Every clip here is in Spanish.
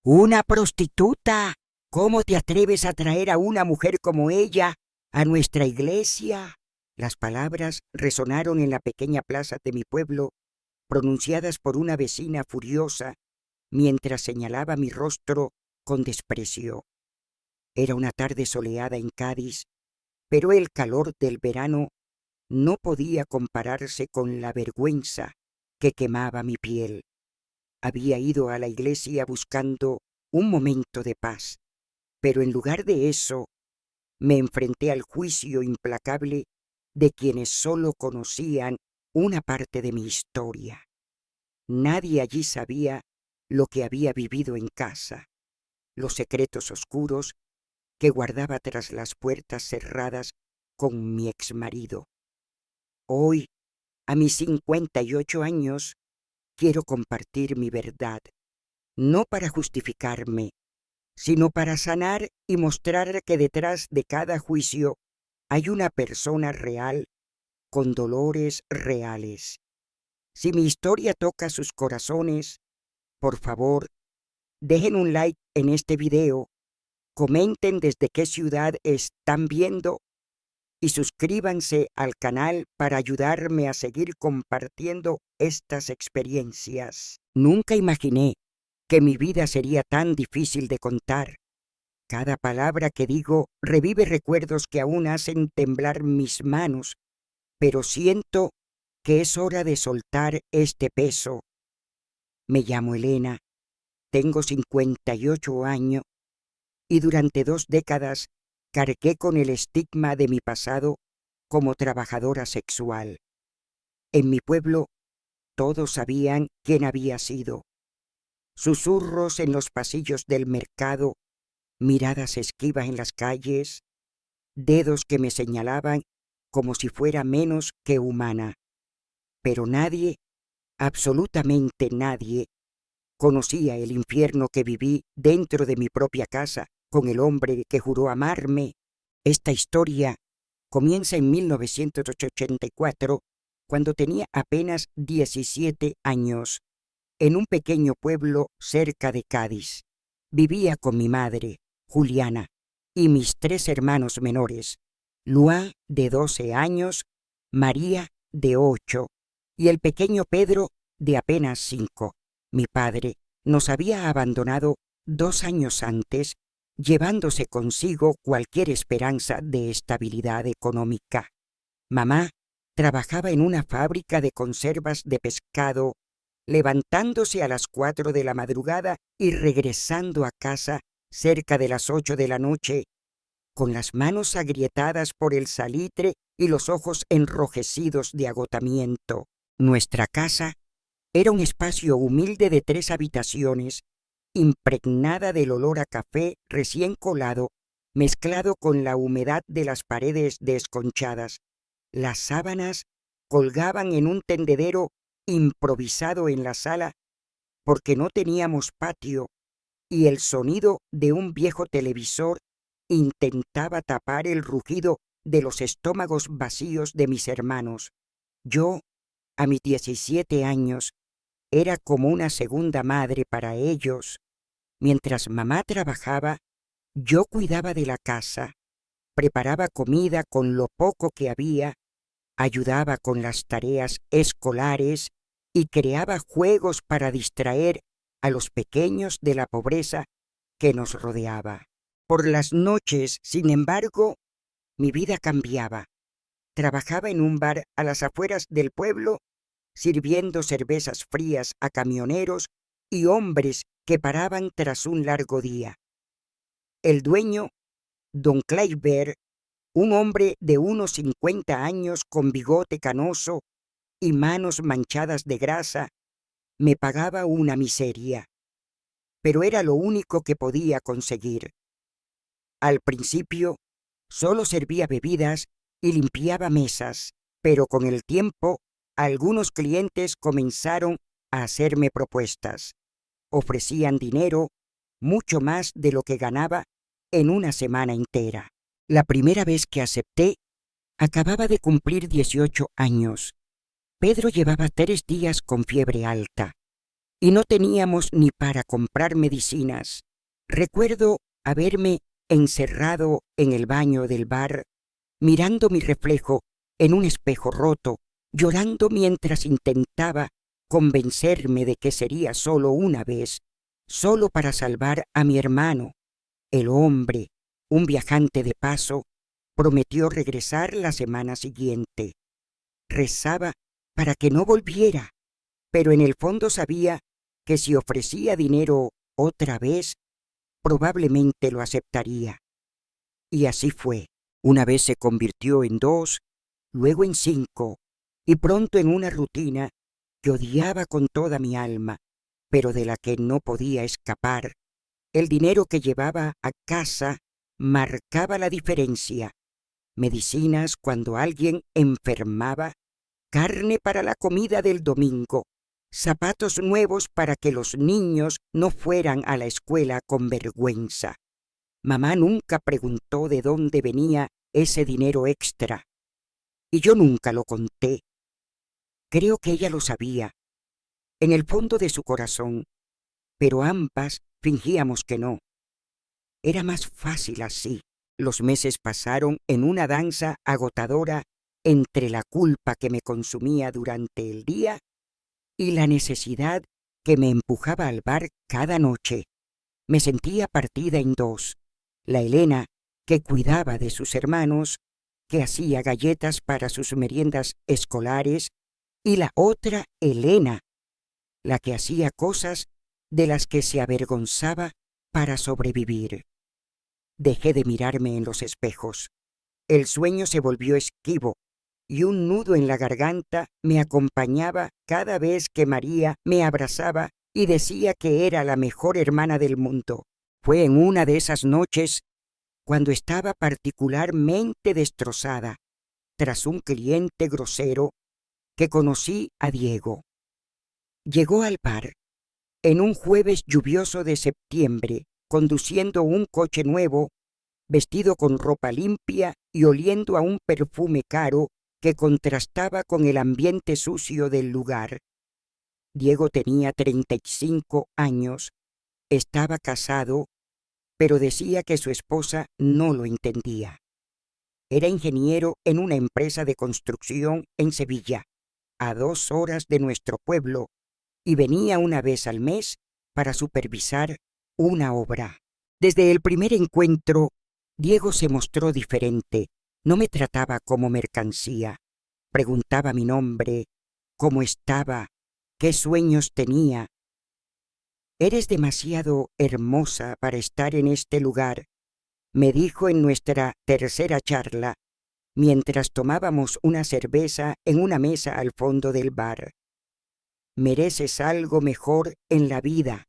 ¿Una prostituta? ¿Cómo te atreves a traer a una mujer como ella a nuestra iglesia? Las palabras resonaron en la pequeña plaza de mi pueblo, pronunciadas por una vecina furiosa, mientras señalaba mi rostro con desprecio. Era una tarde soleada en Cádiz, pero el calor del verano no podía compararse con la vergüenza que quemaba mi piel. Había ido a la iglesia buscando un momento de paz, pero en lugar de eso me enfrenté al juicio implacable de quienes solo conocían una parte de mi historia. Nadie allí sabía lo que había vivido en casa, los secretos oscuros que guardaba tras las puertas cerradas con mi exmarido. Hoy, a mis 58 años, quiero compartir mi verdad, no para justificarme, sino para sanar y mostrar que detrás de cada juicio hay una persona real con dolores reales. Si mi historia toca sus corazones, por favor, dejen un like en este video, comenten desde qué ciudad están viendo y suscríbanse al canal para ayudarme a seguir compartiendo estas experiencias. Nunca imaginé que mi vida sería tan difícil de contar. Cada palabra que digo revive recuerdos que aún hacen temblar mis manos, pero siento que es hora de soltar este peso. Me llamo Elena, tengo 58 años y durante 2 décadas cargué con el estigma de mi pasado como trabajadora sexual. En mi pueblo todos sabían quién había sido. Susurros en los pasillos del mercado, miradas esquivas en las calles, dedos que me señalaban como si fuera menos que humana. Pero nadie, absolutamente nadie, conocía el infierno que viví dentro de mi propia casa con el hombre que juró amarme. Esta historia comienza en 1984, cuando tenía apenas 17 años, en un pequeño pueblo cerca de Cádiz. Vivía con mi madre, Juliana, y mis 3 hermanos menores, Luan, de 12 años, María, de 8, y el pequeño Pedro, de apenas 5. Mi padre nos había abandonado 2 años antes, llevándose consigo cualquier esperanza de estabilidad económica. Mamá trabajaba en una fábrica de conservas de pescado, levantándose a las 4 de la madrugada y regresando a casa cerca de las 8 de la noche, con las manos agrietadas por el salitre y los ojos enrojecidos de agotamiento. Nuestra casa era un espacio humilde de 3 habitaciones, impregnada del olor a café recién colado, mezclado con la humedad de las paredes desconchadas. Las sábanas colgaban en un tendedero improvisado en la sala porque no teníamos patio y el sonido de un viejo televisor intentaba tapar el rugido de los estómagos vacíos de mis hermanos. Yo, a mis 17 años, era como una segunda madre para ellos. Mientras mamá trabajaba, yo cuidaba de la casa, preparaba comida con lo poco que había, ayudaba con las tareas escolares y creaba juegos para distraer a los pequeños de la pobreza que nos rodeaba. Por las noches, sin embargo, mi vida cambiaba. Trabajaba en un bar a las afueras del pueblo, sirviendo cervezas frías a camioneros y hombres que paraban tras un largo día. El dueño, don Kleiber, un hombre de unos 50 años con bigote canoso y manos manchadas de grasa, me pagaba una miseria, pero era lo único que podía conseguir. Al principio, solo servía bebidas y limpiaba mesas, pero con el tiempo, algunos clientes comenzaron a hacerme propuestas. Ofrecían dinero, mucho más de lo que ganaba en una semana entera. La primera vez que acepté, acababa de cumplir 18 años. Pedro llevaba 3 días con fiebre alta y no teníamos ni para comprar medicinas. Recuerdo haberme encerrado en el baño del bar, mirando mi reflejo en un espejo roto, llorando mientras intentaba convencerme de que sería solo una vez, solo para salvar a mi hermano. El hombre, un viajante de paso, prometió regresar la semana siguiente. Rezaba para que no volviera, pero en el fondo sabía que si ofrecía dinero otra vez, probablemente lo aceptaría. Y así fue. Una vez se convirtió en 2, luego en 5, y pronto en una rutina que odiaba con toda mi alma, pero de la que no podía escapar. El dinero que llevaba a casa marcaba la diferencia. Medicinas cuando alguien enfermaba, carne para la comida del domingo, zapatos nuevos para que los niños no fueran a la escuela con vergüenza. Mamá nunca preguntó de dónde venía ese dinero extra, y yo nunca lo conté. Creo que ella lo sabía, en el fondo de su corazón, pero ambas fingíamos que no. Era más fácil así. Los meses pasaron en una danza agotadora entre la culpa que me consumía durante el día y la necesidad que me empujaba al bar cada noche. Me sentía partida en 2. La Elena, que cuidaba de sus hermanos, que hacía galletas para sus meriendas escolares, y la otra Elena, la que hacía cosas de las que se avergonzaba para sobrevivir. Dejé de mirarme en los espejos. El sueño se volvió esquivo y un nudo en la garganta me acompañaba cada vez que María me abrazaba y decía que era la mejor hermana del mundo. Fue en una de esas noches cuando estaba particularmente destrozada, tras un cliente grosero, que conocí a Diego. Llegó al bar en un jueves lluvioso de septiembre, conduciendo un coche nuevo, vestido con ropa limpia y oliendo a un perfume caro que contrastaba con el ambiente sucio del lugar. Diego tenía 35 años, estaba casado, pero decía que su esposa no lo entendía. Era ingeniero en una empresa de construcción en Sevilla, a 2 horas de nuestro pueblo, y venía una vez al mes para supervisar una obra. Desde el primer encuentro, Diego se mostró diferente. No me trataba como mercancía. Preguntaba mi nombre, cómo estaba, qué sueños tenía. «Eres demasiado hermosa para estar en este lugar», me dijo en nuestra tercera charla, mientras tomábamos una cerveza en una mesa al fondo del bar. «Mereces algo mejor en la vida».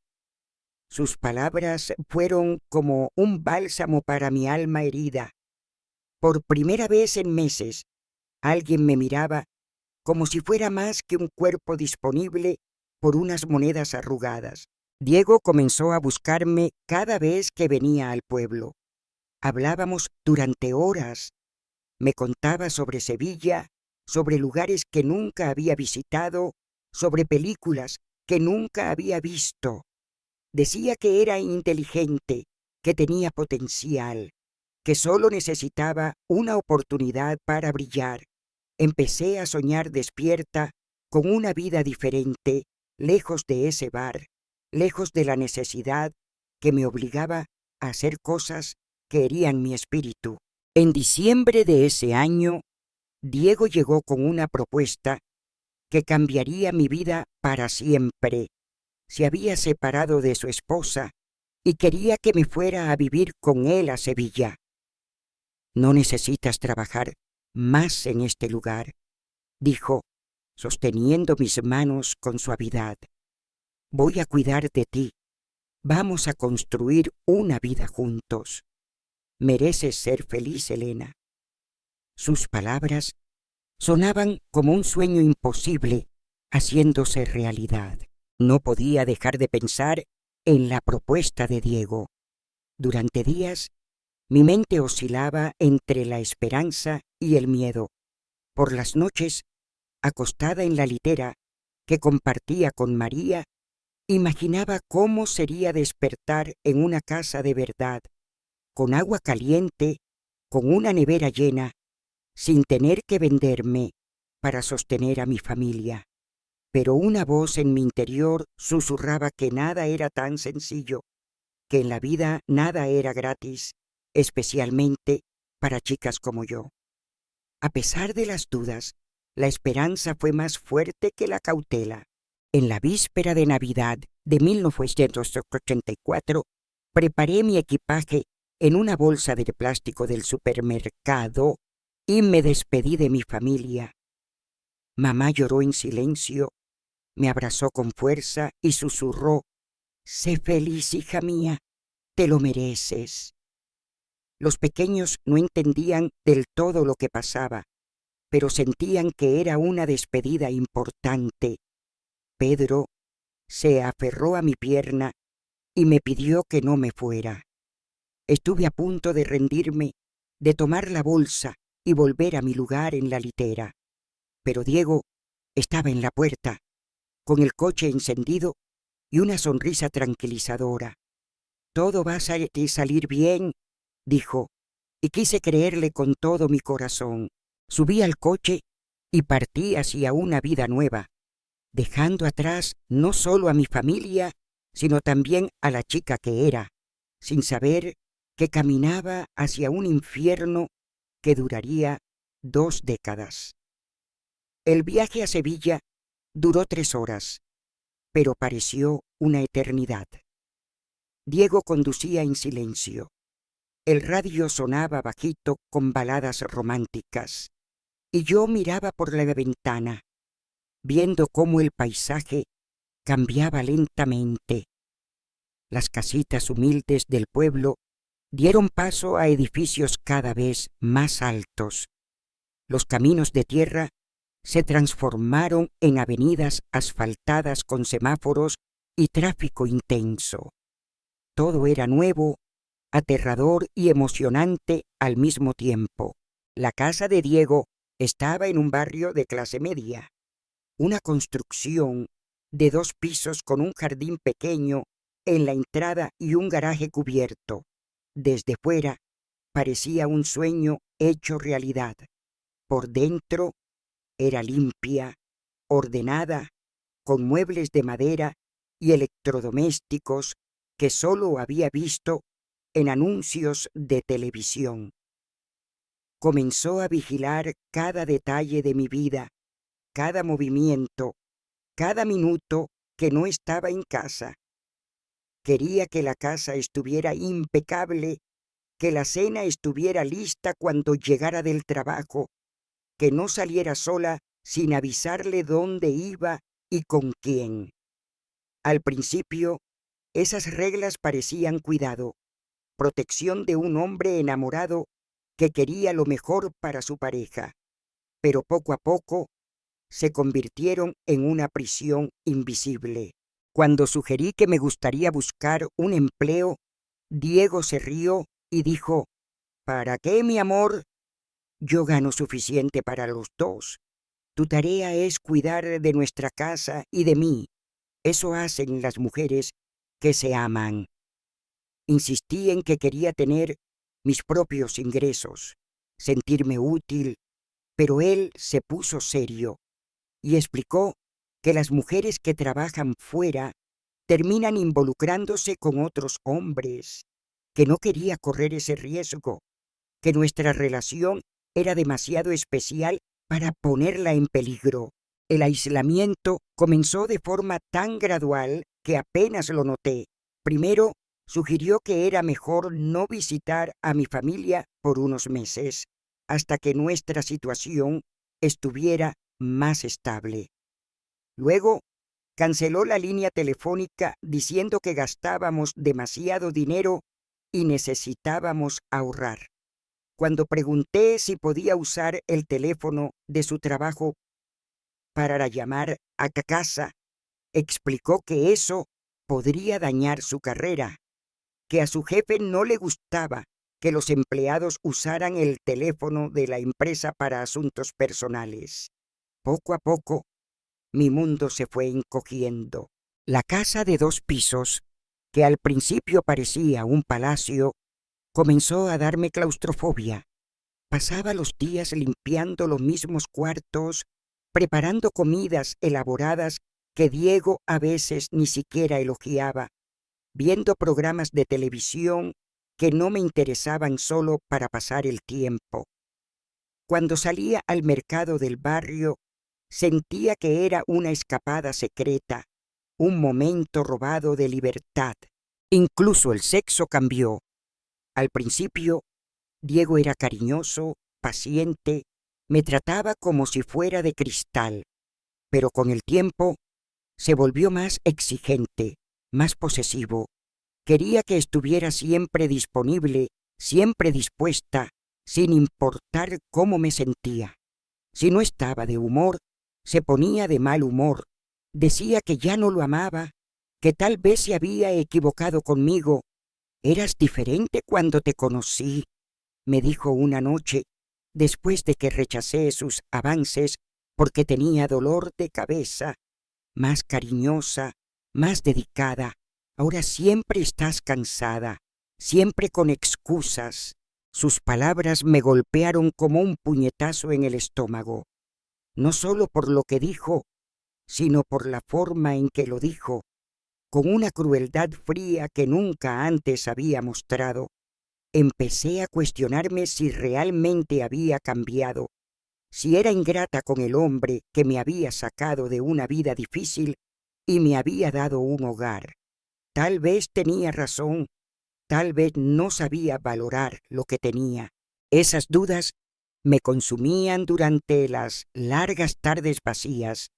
Sus palabras fueron como un bálsamo para mi alma herida. Por primera vez en meses, alguien me miraba como si fuera más que un cuerpo disponible por unas monedas arrugadas. Diego comenzó a buscarme cada vez que venía al pueblo. Hablábamos durante horas. Me contaba sobre Sevilla, sobre lugares que nunca había visitado, sobre películas que nunca había visto. Decía que era inteligente, que tenía potencial, que solo necesitaba una oportunidad para brillar. Empecé a soñar despierta con una vida diferente, lejos de ese bar, lejos de la necesidad que me obligaba a hacer cosas que herían mi espíritu. En diciembre de ese año, Diego llegó con una propuesta que cambiaría mi vida para siempre. Se había separado de su esposa y quería que me fuera a vivir con él a Sevilla. «No necesitas trabajar más en este lugar», dijo, sosteniendo mis manos con suavidad. «Voy a cuidar de ti. Vamos a construir una vida juntos. Mereces ser feliz, Elena». Sus palabras sonaban como un sueño imposible haciéndose realidad. No podía dejar de pensar en la propuesta de Diego. Durante días, mi mente oscilaba entre la esperanza y el miedo. Por las noches, acostada en la litera que compartía con María, Imaginaba cómo sería despertar en una casa de verdad, con agua caliente, con una nevera llena, sin tener que venderme para sostener a mi familia. Pero una voz en mi interior susurraba que nada era tan sencillo, que en la vida nada era gratis, especialmente para chicas como yo. A pesar de las dudas, la esperanza fue más fuerte que la cautela. En la víspera de Navidad de 1984, preparé mi equipaje en una bolsa de plástico del supermercado y me despedí de mi familia. Mamá lloró en silencio, me abrazó con fuerza y susurró: «Sé feliz, hija mía, te lo mereces». Los pequeños no entendían del todo lo que pasaba, pero sentían que era una despedida importante. Pedro se aferró a mi pierna y me pidió que no me fuera. Estuve a punto de rendirme, de tomar la bolsa y volver a mi lugar en la litera. Pero Diego estaba en la puerta, con el coche encendido y una sonrisa tranquilizadora. «Todo va a salir bien», dijo, y quise creerle con todo mi corazón. Subí al coche y partí hacia una vida nueva, dejando atrás no solo a mi familia, sino también a la chica que era, sin saber que caminaba hacia un infierno que duraría 2 décadas. El viaje a Sevilla duró 3 horas, pero pareció una eternidad. Diego conducía en silencio. El radio sonaba bajito con baladas románticas, y yo miraba por la ventana, viendo cómo el paisaje cambiaba lentamente. Las casitas humildes del pueblo dieron paso a edificios cada vez más altos. Los caminos de tierra se transformaron en avenidas asfaltadas con semáforos y tráfico intenso. Todo era nuevo, aterrador y emocionante al mismo tiempo. La casa de Diego estaba en un barrio de clase media, una construcción de 2 pisos con un jardín pequeño en la entrada y un garaje cubierto. Desde fuera parecía un sueño hecho realidad. Por dentro era limpia, ordenada, con muebles de madera y electrodomésticos que solo había visto en anuncios de televisión. Comenzó a vigilar cada detalle de mi vida, cada movimiento, cada minuto que no estaba en casa. Quería que la casa estuviera impecable, que la cena estuviera lista cuando llegara del trabajo, que no saliera sola sin avisarle dónde iba y con quién. Al principio, esas reglas parecían cuidado, protección de un hombre enamorado que quería lo mejor para su pareja, pero poco a poco se convirtieron en una prisión invisible. Cuando sugerí que me gustaría buscar un empleo, Diego se rió y dijo: «¿Para qué, mi amor? Yo gano suficiente para los dos. Tu tarea es cuidar de nuestra casa y de mí. Eso hacen las mujeres que se aman». Insistí en que quería tener mis propios ingresos, sentirme útil, pero él se puso serio y explicó que las mujeres que trabajan fuera terminan involucrándose con otros hombres, que no quería correr ese riesgo, que nuestra relación era demasiado especial para ponerla en peligro. El aislamiento comenzó de forma tan gradual que apenas lo noté. Primero, sugirió que era mejor no visitar a mi familia por unos meses, hasta que nuestra situación estuviera más estable. Luego, canceló la línea telefónica diciendo que gastábamos demasiado dinero y necesitábamos ahorrar. Cuando pregunté si podía usar el teléfono de su trabajo para llamar a casa, explicó que eso podría dañar su carrera, que a su jefe no le gustaba que los empleados usaran el teléfono de la empresa para asuntos personales. Poco a poco, mi mundo se fue encogiendo. La casa de 2 pisos, que al principio parecía un palacio, comenzó a darme claustrofobia. Pasaba los días limpiando los mismos cuartos, preparando comidas elaboradas que Diego a veces ni siquiera elogiaba, viendo programas de televisión que no me interesaban solo para pasar el tiempo. Cuando salía al mercado del barrio, sentía que era una escapada secreta, un momento robado de libertad. Incluso el sexo cambió. Al principio, Diego era cariñoso, paciente, me trataba como si fuera de cristal, pero con el tiempo se volvió más exigente, más posesivo. Quería que estuviera siempre disponible, siempre dispuesta, sin importar cómo me sentía. Si no estaba de humor, se ponía de mal humor. Decía que ya no lo amaba, que tal vez se había equivocado conmigo. «Eras diferente cuando te conocí», me dijo una noche, después de que rechacé sus avances porque tenía dolor de cabeza. «Más cariñosa, más dedicada. Ahora siempre estás cansada, siempre con excusas». Sus palabras me golpearon como un puñetazo en el estómago, no solo por lo que dijo, sino por la forma en que lo dijo, con una crueldad fría que nunca antes había mostrado. Empecé a cuestionarme si realmente había cambiado, si era ingrata con el hombre que me había sacado de una vida difícil y me había dado un hogar. Tal vez tenía razón, tal vez no sabía valorar lo que tenía. Esas dudas me consumían durante las largas tardes vacías,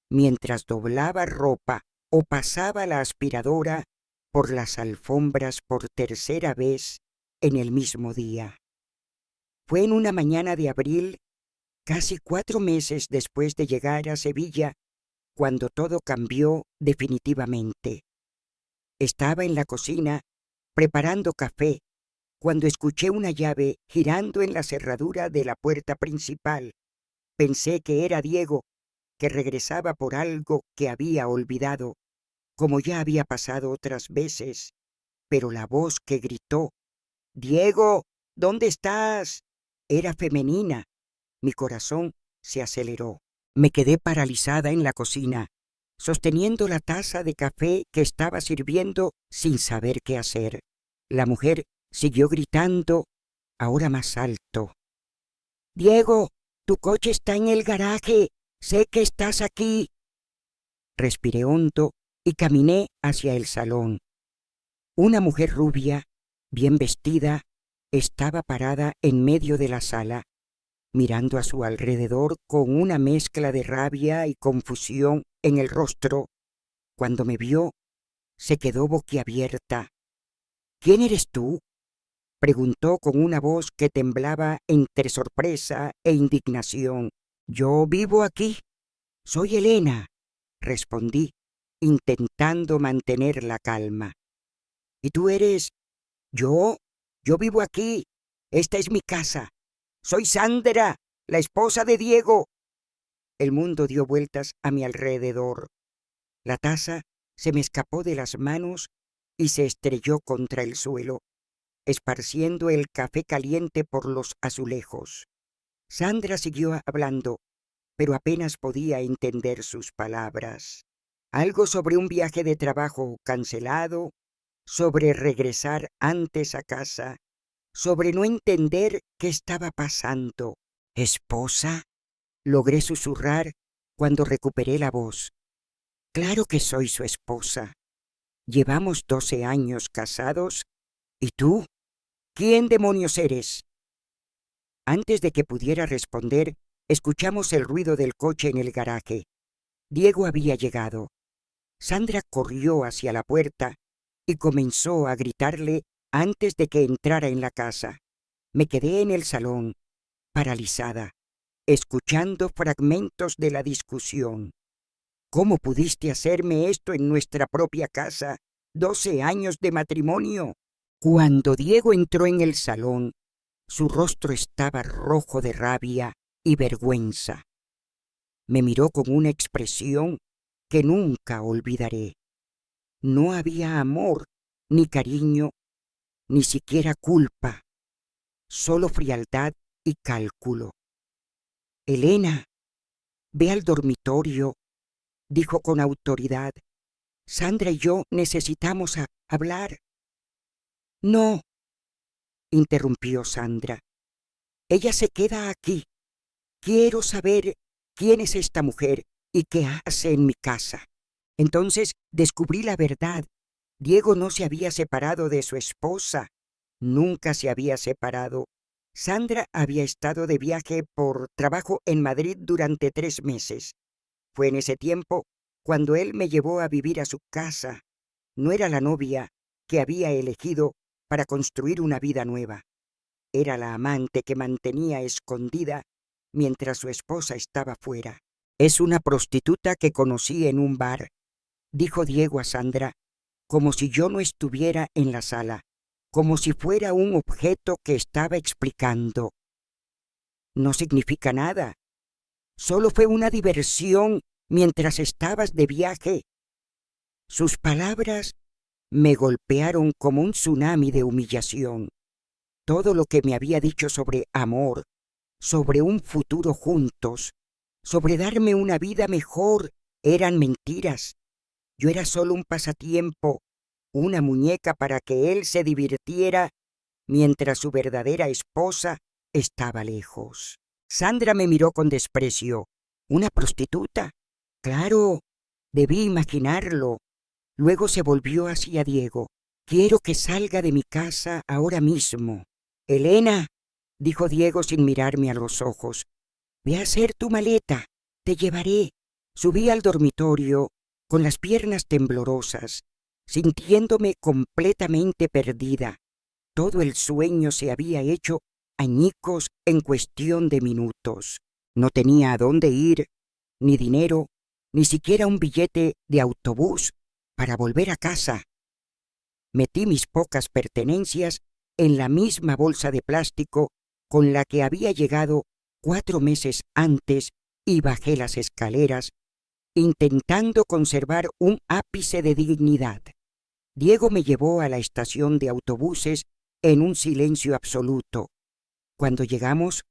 mientras doblaba ropa o pasaba la aspiradora por las alfombras por tercera vez en el mismo día. Fue en una mañana de abril, casi 4 meses después de llegar a Sevilla, cuando todo cambió definitivamente. Estaba en la cocina preparando café cuando escuché una llave girando en la cerradura de la puerta principal. Pensé que era Diego, que regresaba por algo que había olvidado, como ya había pasado otras veces, pero la voz que gritó «Diego, ¿dónde estás?», era femenina. Mi corazón se aceleró. Me quedé paralizada en la cocina, sosteniendo la taza de café que estaba sirviendo sin saber qué hacer. La mujer siguió gritando, ahora más alto. «Diego, tu coche está en el garaje. Sé que estás aquí». Respiré hondo y caminé hacia el salón. Una mujer rubia, bien vestida, estaba parada en medio de la sala, mirando a su alrededor con una mezcla de rabia y confusión en el rostro. Cuando me vio, se quedó boquiabierta. «¿Quién eres tú?», preguntó con una voz que temblaba entre sorpresa e indignación. «Yo vivo aquí. Soy Elena», respondí, intentando mantener la calma. «¿Y tú eres?» Yo vivo aquí. Esta es mi casa. Soy Sandra, la esposa de Diego». El mundo dio vueltas a mi alrededor. La taza se me escapó de las manos y se estrelló contra el suelo, esparciendo el café caliente por los azulejos. Sandra siguió hablando, pero apenas podía entender sus palabras. Algo sobre un viaje de trabajo cancelado, sobre regresar antes a casa, sobre no entender qué estaba pasando. «¿Esposa?», logré susurrar cuando recuperé la voz. «Claro que soy su esposa. Llevamos 12 años casados. ¿Y tú? ¿Quién demonios eres?». Antes de que pudiera responder, escuchamos el ruido del coche en el garaje. Diego había llegado. Sandra corrió hacia la puerta y comenzó a gritarle antes de que entrara en la casa. Me quedé en el salón, paralizada, escuchando fragmentos de la discusión. «¿Cómo pudiste hacerme esto en nuestra propia casa? 12 años de matrimonio». Cuando Diego entró en el salón, su rostro estaba rojo de rabia y vergüenza. Me miró con una expresión que nunca olvidaré. No había amor, ni cariño, ni siquiera culpa, solo frialdad y cálculo. Elena, ve al dormitorio, dijo con autoridad. Sandra y yo necesitamos hablar. No, interrumpió Sandra. Ella se queda aquí. Quiero saber quién es esta mujer y qué hace en mi casa. Entonces descubrí la verdad. Diego no se había separado de su esposa. Nunca se había separado. Sandra había estado de viaje por trabajo en Madrid durante 3 meses. Fue en ese tiempo cuando él me llevó a vivir a su casa. No era la novia que había elegido para construir una vida nueva. Era la amante que mantenía escondida mientras su esposa estaba fuera. Es una prostituta que conocí en un bar, dijo Diego a Sandra, como si yo no estuviera en la sala, como si fuera un objeto que estaba explicando. No significa nada. Solo fue una diversión mientras estabas de viaje. Sus palabras me golpearon como un tsunami de humillación. Todo lo que me había dicho sobre amor, sobre un futuro juntos, sobre darme una vida mejor, eran mentiras. Yo era solo un pasatiempo, una muñeca para que él se divirtiera mientras su verdadera esposa estaba lejos. Sandra me miró con desprecio. ¿Una prostituta? Claro, debí imaginarlo. Luego se volvió hacia Diego. Quiero que salga de mi casa ahora mismo. Elena, dijo Diego sin mirarme a los ojos, ve a hacer tu maleta, te llevaré. Subí al dormitorio con las piernas temblorosas, sintiéndome completamente perdida. Todo el sueño se había hecho añicos en cuestión de minutos. No tenía a dónde ir, ni dinero, ni siquiera un billete de autobús para volver a casa. Metí mis pocas pertenencias en la misma bolsa de plástico con la que había llegado 4 meses antes y bajé las escaleras, intentando conservar un ápice de dignidad. Diego me llevó a la estación de autobuses en un silencio absoluto. Cuando llegamos,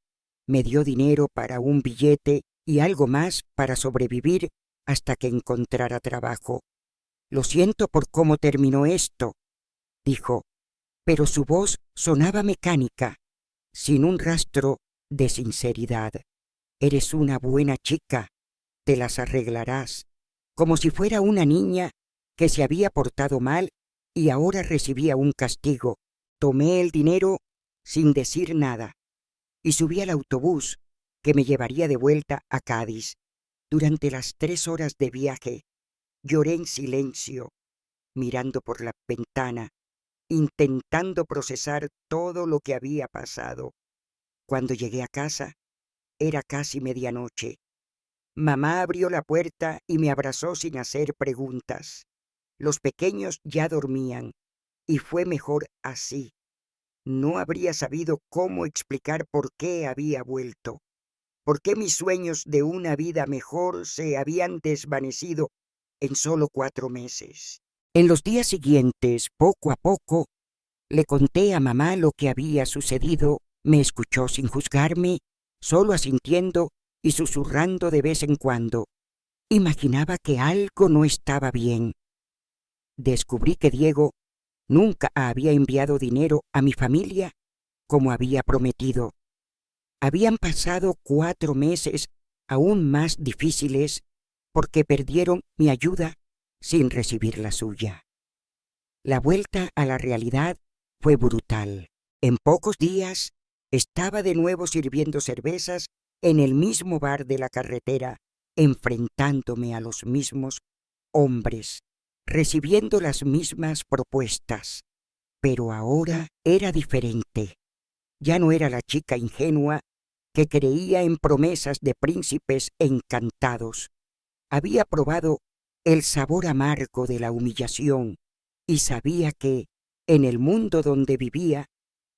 me dio dinero para un billete y algo más para sobrevivir hasta que encontrara trabajo. Lo siento por cómo terminó esto, dijo, pero su voz sonaba mecánica, sin un rastro de sinceridad. Eres una buena chica, te las arreglarás, como si fuera una niña que se había portado mal y ahora recibía un castigo. Tomé el dinero sin decir nada y subí al autobús que me llevaría de vuelta a Cádiz. Durante las 3 horas de viaje, lloré en silencio, mirando por la ventana, intentando procesar todo lo que había pasado. Cuando llegué a casa, era casi medianoche. Mamá abrió la puerta y me abrazó sin hacer preguntas. Los pequeños ya dormían, y fue mejor así. No habría sabido cómo explicar por qué había vuelto, por qué mis sueños de una vida mejor se habían desvanecido en solo 4 meses. En los días siguientes, poco a poco, le conté a mamá lo que había sucedido. Me escuchó sin juzgarme, solo asintiendo y susurrando de vez en cuando. Imaginaba que algo no estaba bien. Descubrí que Diego nunca había enviado dinero a mi familia como había prometido. Habían pasado 4 meses aún más difíciles porque perdieron mi ayuda sin recibir la suya. La vuelta a la realidad fue brutal. En pocos días estaba de nuevo sirviendo cervezas en el mismo bar de la carretera, enfrentándome a los mismos hombres, recibiendo las mismas propuestas. Pero ahora era diferente. Ya no era la chica ingenua que creía en promesas de príncipes encantados. Había probado el sabor amargo de la humillación y sabía que, en el mundo donde vivía,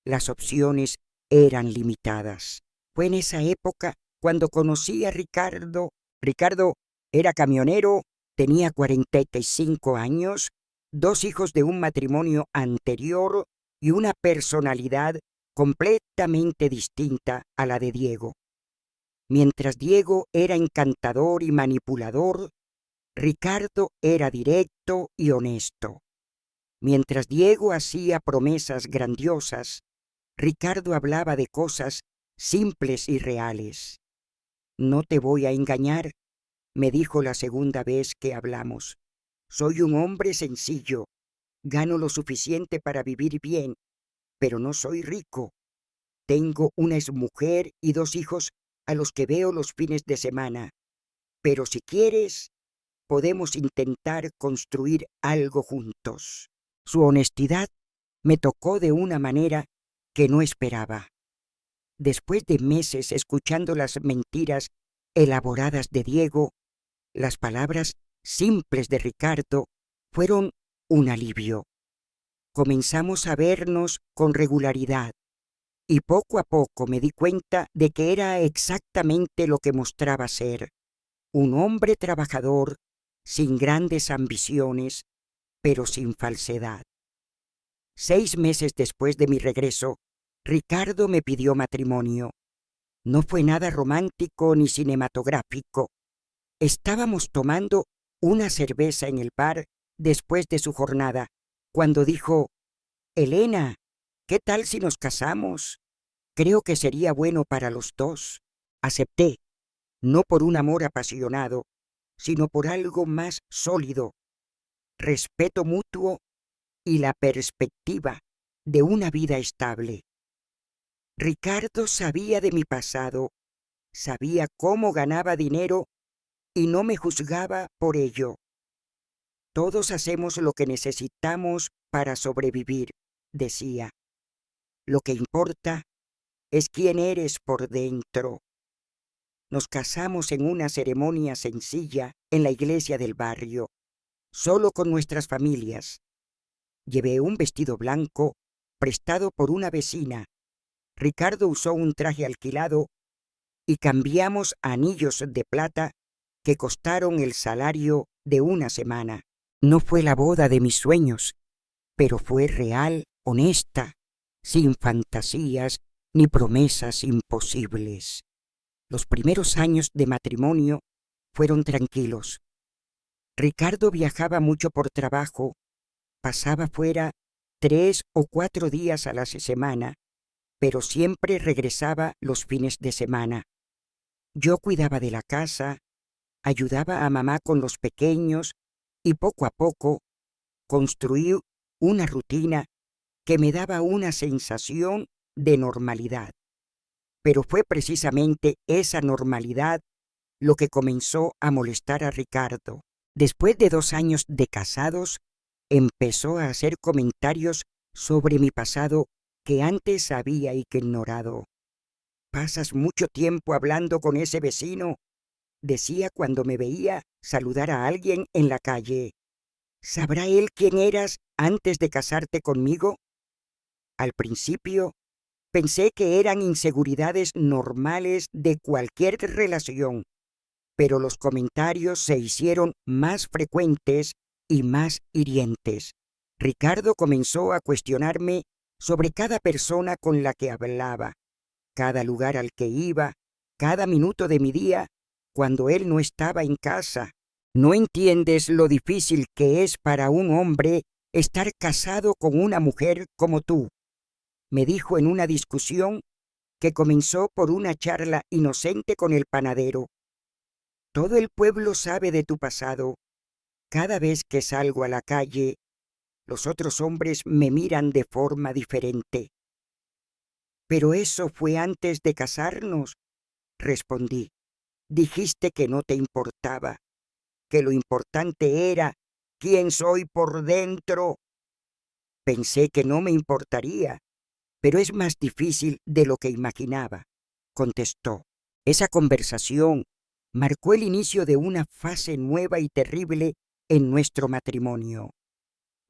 las opciones eran limitadas. Fue en esa época cuando conocí a Ricardo. Ricardo era camionero, tenía 45 años 2 hijos de un matrimonio anterior y una personalidad completamente distinta a la de Diego. Mientras Diego era encantador y manipulador, Ricardo era directo y honesto. Mientras Diego hacía promesas grandiosas, Ricardo hablaba de cosas simples y reales. No te voy a engañar, me dijo la segunda vez que hablamos. Soy un hombre sencillo, gano lo suficiente para vivir bien, pero no soy rico. Tengo una exmujer y 2 hijos a los que veo los fines de semana. Pero si quieres, podemos intentar construir algo juntos. Su honestidad me tocó de una manera que no esperaba. Después de meses escuchando las mentiras elaboradas de Diego, las palabras simples de Ricardo fueron un alivio. Comenzamos a vernos con regularidad y poco a poco me di cuenta de que era exactamente lo que mostraba ser: un hombre trabajador, sin grandes ambiciones, pero sin falsedad. 6 meses después de mi regreso, Ricardo me pidió matrimonio. No fue nada romántico ni cinematográfico. Estábamos tomando una cerveza en el bar después de su jornada, cuando dijo: Elena, ¿qué tal si nos casamos? Creo que sería bueno para los dos. Acepté, no por un amor apasionado, sino por algo más sólido: respeto mutuo y la perspectiva de una vida estable. Ricardo sabía de mi pasado, sabía cómo ganaba dinero y no me juzgaba por ello. Todos hacemos lo que necesitamos para sobrevivir, decía. Lo que importa es quién eres por dentro. Nos casamos en una ceremonia sencilla en la iglesia del barrio, solo con nuestras familias. Llevé un vestido blanco prestado por una vecina. Ricardo usó un traje alquilado y cambiamos anillos de plata que costaron el salario de una semana. No fue la boda de mis sueños, pero fue real, honesta, sin fantasías ni promesas imposibles. Los primeros años de matrimonio fueron tranquilos. Ricardo viajaba mucho por trabajo, pasaba fuera 3 o 4 días a la semana, pero siempre regresaba los fines de semana. Yo cuidaba de la casa, ayudaba a mamá con los pequeños y poco a poco construí una rutina que me daba una sensación de normalidad. Pero fue precisamente esa normalidad lo que comenzó a molestar a Ricardo. Después de 2 años de casados, empezó a hacer comentarios sobre mi pasado que antes había ignorado. «Pasas mucho tiempo hablando con ese vecino», decía cuando me veía saludar a alguien en la calle. «¿Sabrá él quién eras antes de casarte conmigo?» Al principio pensé que eran inseguridades normales de cualquier relación, pero los comentarios se hicieron más frecuentes y más hirientes. Ricardo comenzó a cuestionarme sobre cada persona con la que hablaba, cada lugar al que iba, cada minuto de mi día cuando él no estaba en casa. «No entiendes lo difícil que es para un hombre estar casado con una mujer como tú», me dijo en una discusión que comenzó por una charla inocente con el panadero. «Todo el pueblo sabe de tu pasado. Cada vez que salgo a la calle, los otros hombres me miran de forma diferente». «Pero eso fue antes de casarnos», respondí. «Dijiste que no te importaba, que lo importante era quién soy por dentro». «Pensé que no me importaría, pero es más difícil de lo que imaginaba», contestó. Esa conversación marcó el inicio de una fase nueva y terrible en nuestro matrimonio.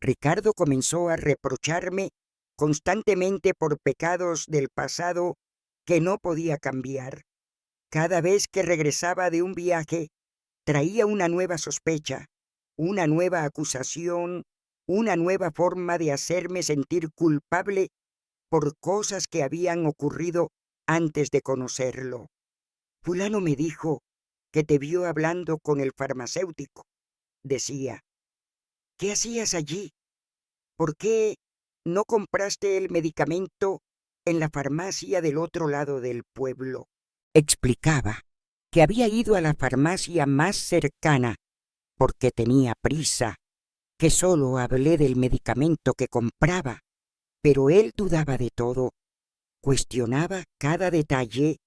Ricardo comenzó a reprocharme constantemente por pecados del pasado que no podía cambiar. Cada vez que regresaba de un viaje, traía una nueva sospecha, una nueva acusación una nueva forma de hacerme sentir culpable por cosas que habían ocurrido antes de conocerlo. Fulano me dijo que te vio hablando con el farmacéutico. Decía, ¿qué hacías allí? ¿Por qué no compraste el medicamento en la farmacia del otro lado del pueblo? Explicaba que había ido a la farmacia más cercana porque tenía prisa, que solo hablé del medicamento que compraba, pero él dudaba de todo, cuestionaba cada detalle,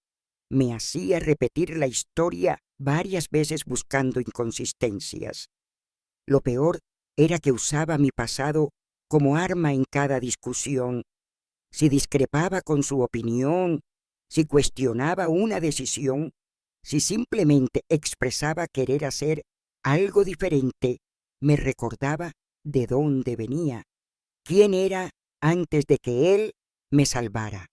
me hacía repetir la historia varias veces buscando inconsistencias. Lo peor era que usaba mi pasado como arma en cada discusión. Si discrepaba con su opinión, si cuestionaba una decisión, si simplemente expresaba querer hacer algo diferente, me recordaba de dónde venía, quién era antes de que él me salvara.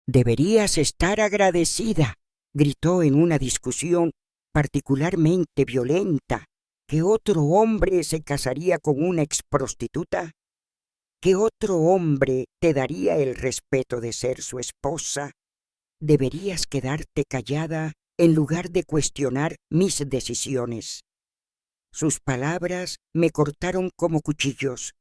«Deberías estar agradecida», gritó en una discusión particularmente violenta. ¿Qué otro hombre se casaría con una exprostituta? ¿Qué otro hombre te daría el respeto de ser su esposa? Deberías quedarte callada en lugar de cuestionar mis decisiones. Sus palabras me cortaron como cuchillos.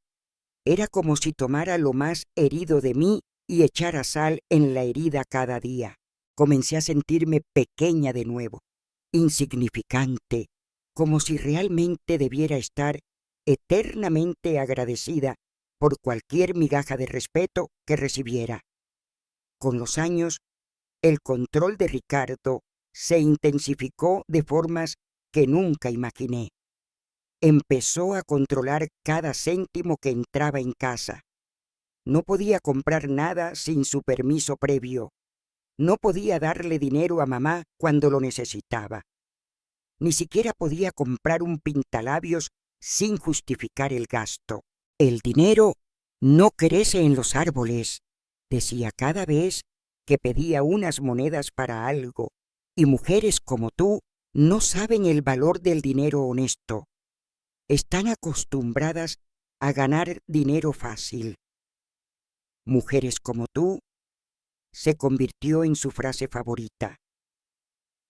Era como si tomara lo más herido de mí y echara sal en la herida cada día. Comencé a sentirme pequeña de nuevo, insignificante, como si realmente debiera estar eternamente agradecida por cualquier migaja de respeto que recibiera. Con los años, el control de Ricardo se intensificó de formas que nunca imaginé. Empezó a controlar cada céntimo que entraba en casa. No podía comprar nada sin su permiso previo. No podía darle dinero a mamá cuando lo necesitaba. Ni siquiera podía comprar un pintalabios sin justificar el gasto. «El dinero no crece en los árboles», decía cada vez que pedía unas monedas para algo, «y mujeres como tú no saben el valor del dinero honesto. Están acostumbradas a ganar dinero fácil». «Mujeres como tú» se convirtió en su frase favorita.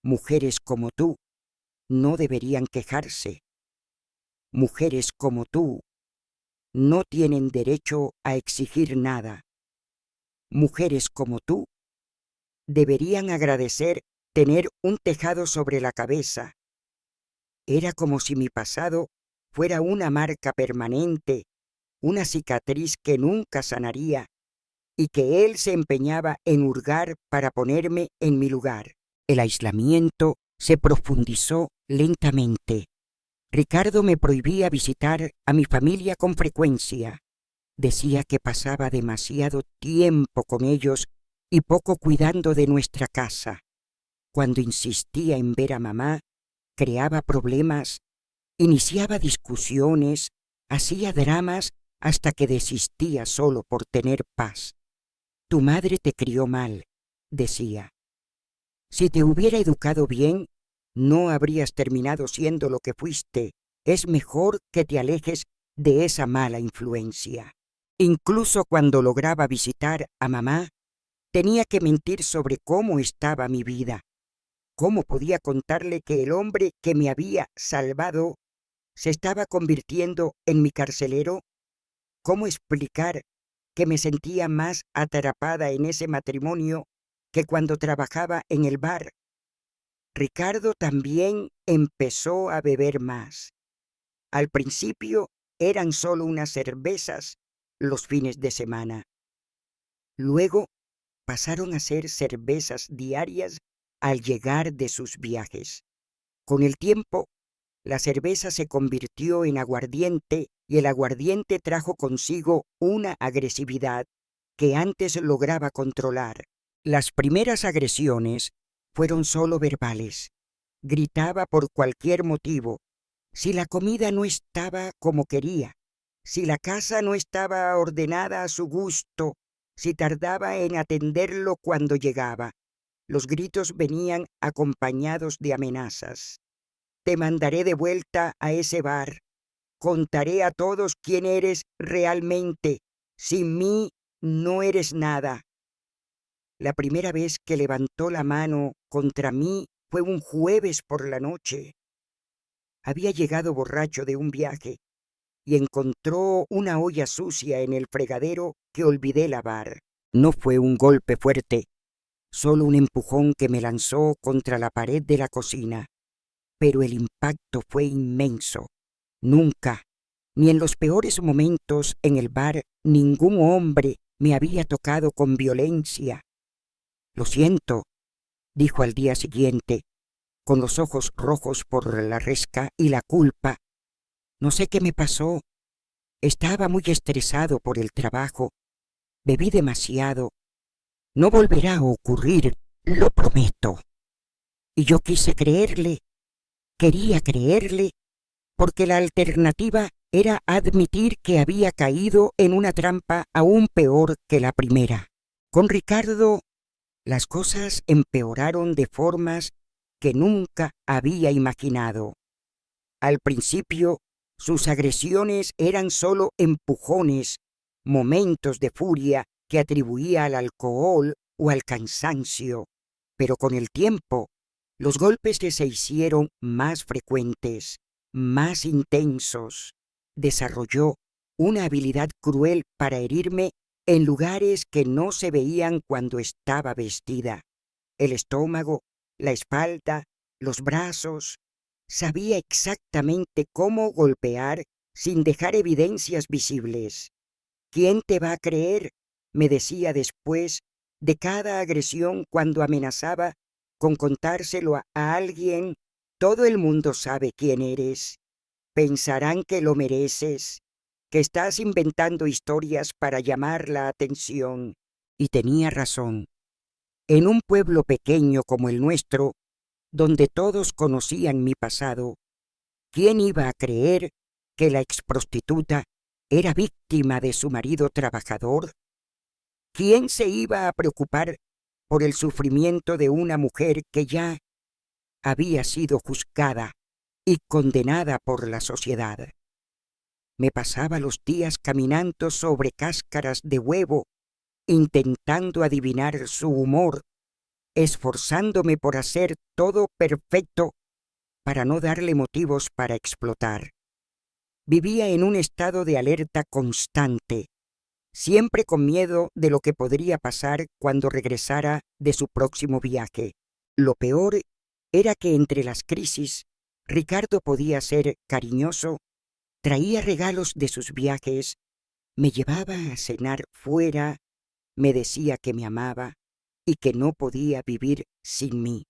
«Mujeres como tú no deberían quejarse. Mujeres como tú no tienen derecho a exigir nada. Mujeres como tú deberían agradecer tener un tejado sobre la cabeza». Era como si mi pasado fuera una marca permanente, una cicatriz que nunca sanaría, y que él se empeñaba en hurgar para ponerme en mi lugar. El aislamiento se profundizó lentamente. Ricardo me prohibía visitar a mi familia con frecuencia. Decía que pasaba demasiado tiempo con ellos y poco cuidando de nuestra casa. Cuando insistía en ver a mamá, creaba problemas, iniciaba discusiones, hacía dramas hasta que desistía solo por tener paz. «Tu madre te crió mal», decía. «Si te hubiera educado bien, no habrías terminado siendo lo que fuiste. Es mejor que te alejes de esa mala influencia». Incluso cuando lograba visitar a mamá, tenía que mentir sobre cómo estaba mi vida. ¿Cómo podía contarle que el hombre que me había salvado se estaba convirtiendo en mi carcelero? ¿Cómo explicar que me sentía más atrapada en ese matrimonio que cuando trabajaba en el bar? Ricardo también empezó a beber más. Al principio eran solo unas cervezas los fines de semana. Luego pasaron a ser cervezas diarias al llegar de sus viajes. Con el tiempo, la cerveza se convirtió en aguardiente y el aguardiente trajo consigo una agresividad que antes lograba controlar. Las primeras agresiones fueron solo verbales. Gritaba por cualquier motivo. Si la comida no estaba como quería, si la casa no estaba ordenada a su gusto, si tardaba en atenderlo cuando llegaba, los gritos venían acompañados de amenazas. «Te mandaré de vuelta a ese bar. contaré a todos quién eres realmente. Sin mí no eres nada. La primera vez que levantó la mano contra mí fue un jueves por la noche. Había llegado borracho de un viaje y encontró una olla sucia en el fregadero que olvidé lavar. No fue un golpe fuerte, solo un empujón que me lanzó contra la pared de la cocina, pero el impacto fue inmenso. Nunca, ni en los peores momentos en el bar, ningún hombre me había tocado con violencia. «Lo siento», dijo al día siguiente, con los ojos rojos por la resca y la culpa. «No sé qué me pasó. Estaba muy estresado por el trabajo. Bebí demasiado. No volverá a ocurrir, lo prometo». Y yo quise creerle, quería creerle, porque la alternativa era admitir que había caído en una trampa aún peor que la primera. Con Ricardo, las cosas empeoraron de formas que nunca había imaginado. Al principio, sus agresiones eran solo empujones, momentos de furia que atribuía al alcohol o al cansancio, pero con el tiempo, los golpes se hicieron más frecuentes, más intensos. Desarrolló una habilidad cruel para herirme en lugares que no se veían cuando estaba vestida. El estómago, la espalda, los brazos. Sabía exactamente cómo golpear sin dejar evidencias visibles. «¿Quién te va a creer?», me decía después de cada agresión cuando amenazaba con contárselo a alguien. «Todo el mundo sabe quién eres. Pensarán que lo mereces, que estás inventando historias para llamar la atención». Y tenía razón. En un pueblo pequeño como el nuestro, donde todos conocían mi pasado, ¿quién iba a creer que la exprostituta era víctima de su marido trabajador? ¿Quién se iba a preocupar por el sufrimiento de una mujer que ya había sido juzgada y condenada por la sociedad? Me pasaba los días caminando sobre cáscaras de huevo, intentando adivinar su humor, esforzándome por hacer todo perfecto para no darle motivos para explotar. Vivía en un estado de alerta constante, siempre con miedo de lo que podría pasar cuando regresara de su próximo viaje. Lo peor era que entre las crisis, Ricardo podía ser cariñoso, traía regalos de sus viajes, me llevaba a cenar fuera, me decía que me amaba y que no podía vivir sin mí.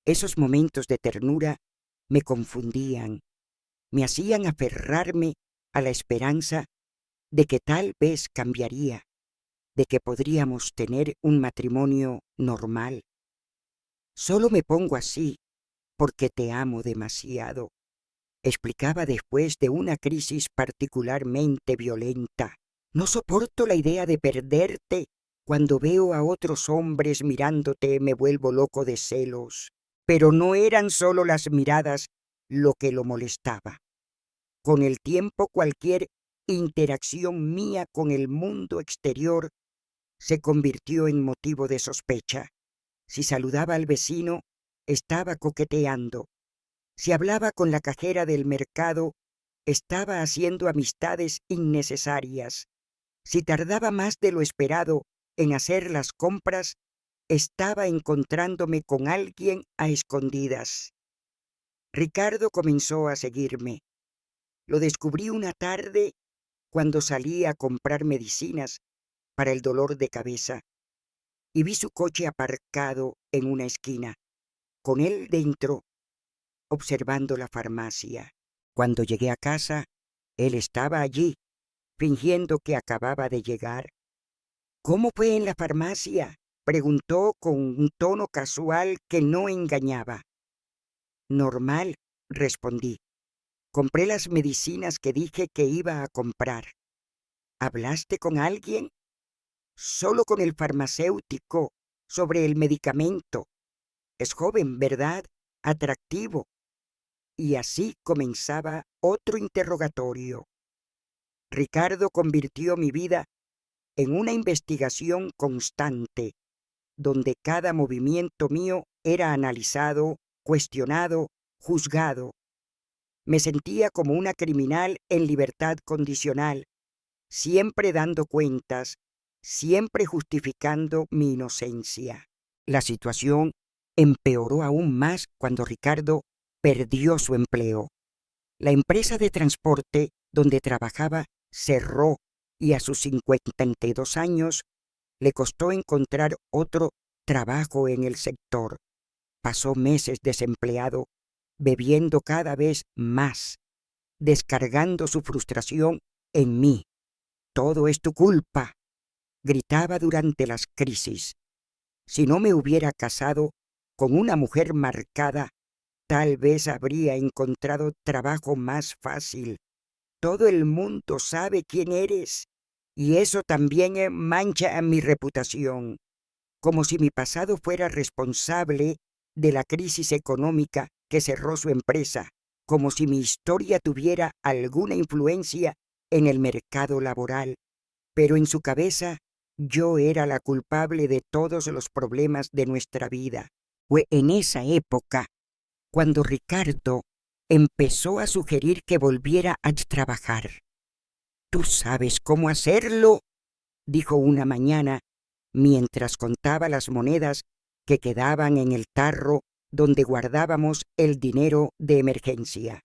Esos momentos de ternura me confundían, me hacían aferrarme a la esperanza de que tal vez cambiaría, de que podríamos tener un matrimonio normal. «Solo me pongo así porque te amo demasiado», explicaba después de una crisis particularmente violenta. «No soporto la idea de perderte. Cuando veo a otros hombres mirándote me vuelvo loco de celos». Pero no eran solo las miradas lo que lo molestaba. Con el tiempo, cualquier interacción mía con el mundo exterior se convirtió en motivo de sospecha. Si saludaba al vecino, estaba coqueteando. Si hablaba con la cajera del mercado, estaba haciendo amistades innecesarias. Si tardaba más de lo esperado en hacer las compras, estaba encontrándome con alguien a escondidas. Ricardo comenzó a seguirme. Lo descubrí una tarde cuando salí a comprar medicinas para el dolor de cabeza y vi su coche aparcado en una esquina, con él dentro, observando la farmacia. Cuando llegué a casa, él estaba allí, fingiendo que acababa de llegar. «¿Cómo fue en la farmacia?», preguntó con un tono casual que no engañaba. «Normal», respondí. «Compré las medicinas que dije que iba a comprar». «¿Hablaste con alguien?». «Solo con el farmacéutico, sobre el medicamento. Es joven, ¿verdad? Atractivo». y así comenzaba otro interrogatorio. Ricardo convirtió mi vida en una investigación constante, donde cada movimiento mío era analizado, cuestionado, juzgado. Me sentía como una criminal en libertad condicional, siempre dando cuentas, siempre justificando mi inocencia. La situación empeoró aún más cuando Ricardo perdió su empleo. La empresa de transporte donde trabajaba cerró y a sus 52 años le costó encontrar otro trabajo en el sector. Pasó meses desempleado, bebiendo cada vez más, descargando su frustración en mí. «Todo es tu culpa», gritaba durante las crisis. Si no me hubiera casado con una mujer marcada, tal vez habría encontrado trabajo más fácil. Todo el mundo sabe quién eres y eso también mancha a mi reputación, como si mi pasado fuera responsable de la crisis económica que cerró su empresa, como si mi historia tuviera alguna influencia en el mercado laboral. Pero en su cabeza yo era la culpable de todos los problemas de nuestra vida. Fue en esa época cuando Ricardo empezó a sugerir que volviera a trabajar. «Tú sabes cómo hacerlo», dijo una mañana mientras contaba las monedas que quedaban en el tarro donde guardábamos el dinero de emergencia.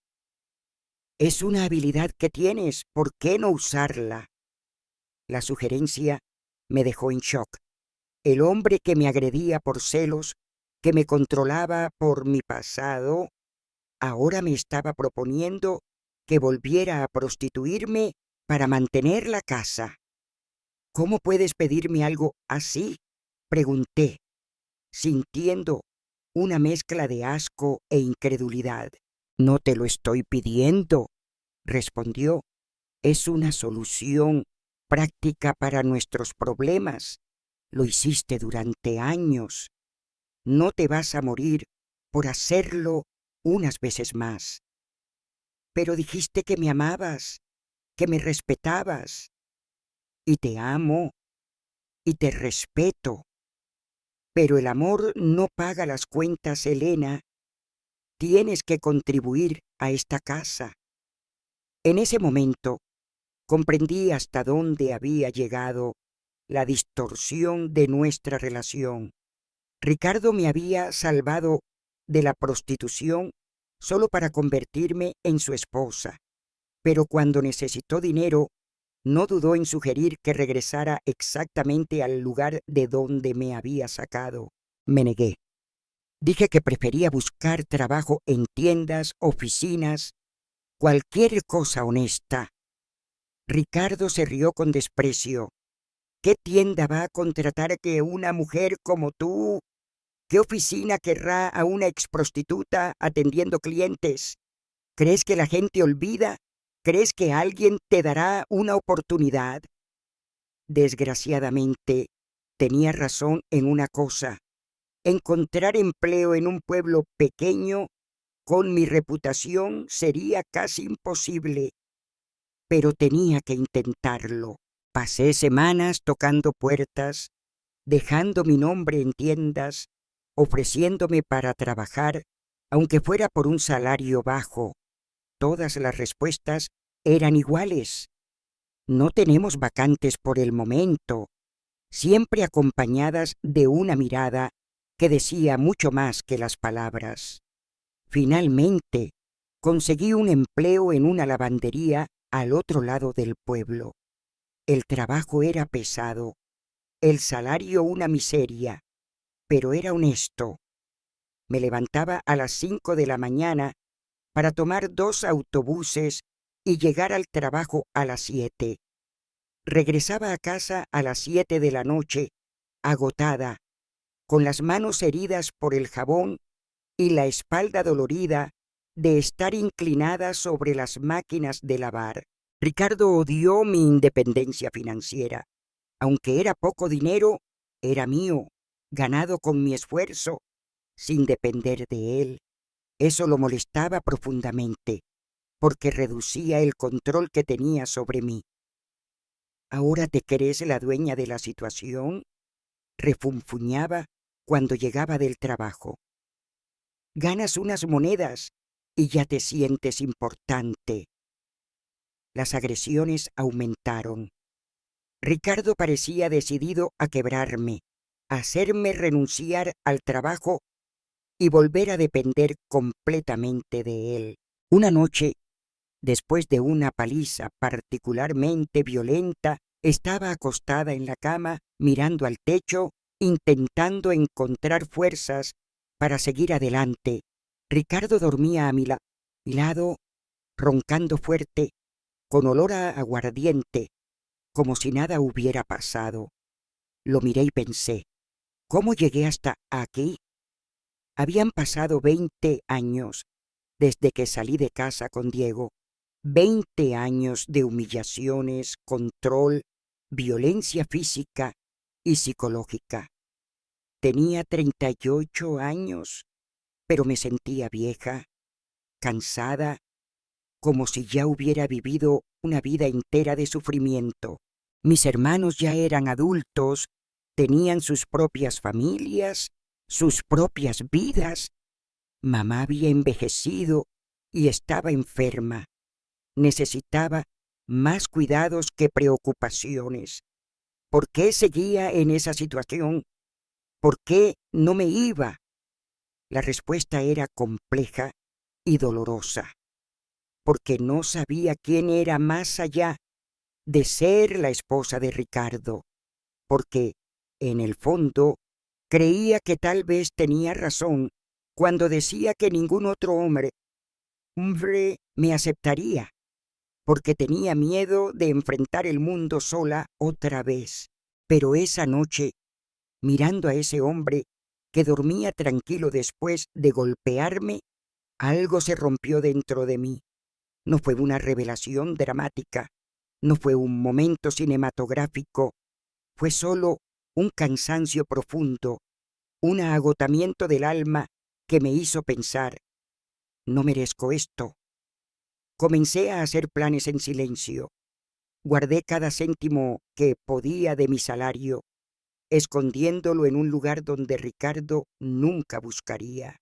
«Es una habilidad que tienes, ¿por qué no usarla?». La sugerencia me dejó en shock. El hombre que me agredía por celos, que me controlaba por mi pasado, ahora me estaba proponiendo que volviera a prostituirme para mantener la casa. «¿Cómo puedes pedirme algo así?», pregunté, sintiendo una mezcla de asco e incredulidad. «No te lo estoy pidiendo», respondió. «Es una solución práctica para nuestros problemas. Lo hiciste durante años. No te vas a morir por hacerlo unas veces más». «Pero dijiste que me amabas, que me respetabas». «Y te amo, y te respeto. Pero el amor no paga las cuentas, Elena. Tienes que contribuir a esta casa». En ese momento comprendí hasta dónde había llegado la distorsión de nuestra relación. Ricardo me había salvado de la prostitución solo para convertirme en su esposa, pero cuando necesitó dinero, no dudó en sugerir que regresara exactamente al lugar de donde me había sacado. Me negué. Dije que prefería buscar trabajo en tiendas, oficinas, cualquier cosa honesta. Ricardo se rió con desprecio. «¿Qué tienda va a contratar que una mujer como tú? ¿Qué oficina querrá a una exprostituta atendiendo clientes? ¿Crees que la gente olvida? ¿Crees que alguien te dará una oportunidad?». Desgraciadamente, tenía razón en una cosa. Encontrar empleo en un pueblo pequeño con mi reputación sería casi imposible, pero tenía que intentarlo. Pasé semanas tocando puertas, dejando mi nombre en tiendas, ofreciéndome para trabajar, aunque fuera por un salario bajo. Todas las respuestas eran iguales. «No tenemos vacantes por el momento», siempre acompañadas de una mirada que decía mucho más que las palabras. Finalmente, conseguí un empleo en una lavandería al otro lado del pueblo. El trabajo era pesado, el salario una miseria, pero era honesto. Me levantaba a las 5 de la mañana para tomar 2 autobuses y llegar al trabajo a las 7. Regresaba a casa a las 7 de la noche, agotada, con las manos heridas por el jabón y la espalda dolorida de estar inclinada sobre las máquinas de lavar. Ricardo odió mi independencia financiera. Aunque era poco dinero, era mío, ganado con mi esfuerzo, sin depender de él. Eso lo molestaba profundamente, porque reducía el control que tenía sobre mí. ¿Ahora te crees la dueña de la situación?, refunfuñaba cuando llegaba del trabajo. Ganas unas monedas y ya te sientes importante. Las agresiones aumentaron. Ricardo parecía decidido a quebrarme, a hacerme renunciar al trabajo y volver a depender completamente de él. Una noche, después de una paliza particularmente violenta, estaba acostada en la cama, mirando al techo, intentando encontrar fuerzas para seguir adelante. Ricardo dormía a mi lado, roncando fuerte, con olor a aguardiente, como si nada hubiera pasado. Lo miré y pensé, ¿cómo llegué hasta aquí? Habían pasado 20 años desde que salí de casa con Diego. 20 años de humillaciones, control, violencia física y psicológica. Tenía 38 años, pero me sentía vieja, cansada, como si ya hubiera vivido una vida entera de sufrimiento. Mis hermanos ya eran adultos, tenían sus propias familias, sus propias vidas. Mamá había envejecido y estaba enferma. Necesitaba más cuidados que preocupaciones. ¿Por qué seguía en esa situación? ¿Por qué no me iba? La respuesta era compleja y dolorosa, porque no sabía quién era más allá de ser la esposa de Ricardo, porque, en el fondo, creía que tal vez tenía razón cuando decía que ningún otro hombre me aceptaría, porque tenía miedo de enfrentar el mundo sola otra vez. Pero esa noche, mirando a ese hombre que dormía tranquilo después de golpearme, algo se rompió dentro de mí. No fue una revelación dramática, no fue un momento cinematográfico, fue solo un cansancio profundo, un agotamiento del alma que me hizo pensar, no merezco esto. Comencé a hacer planes en silencio. Guardé cada céntimo que podía de mi salario, escondiéndolo en un lugar donde Ricardo nunca buscaría.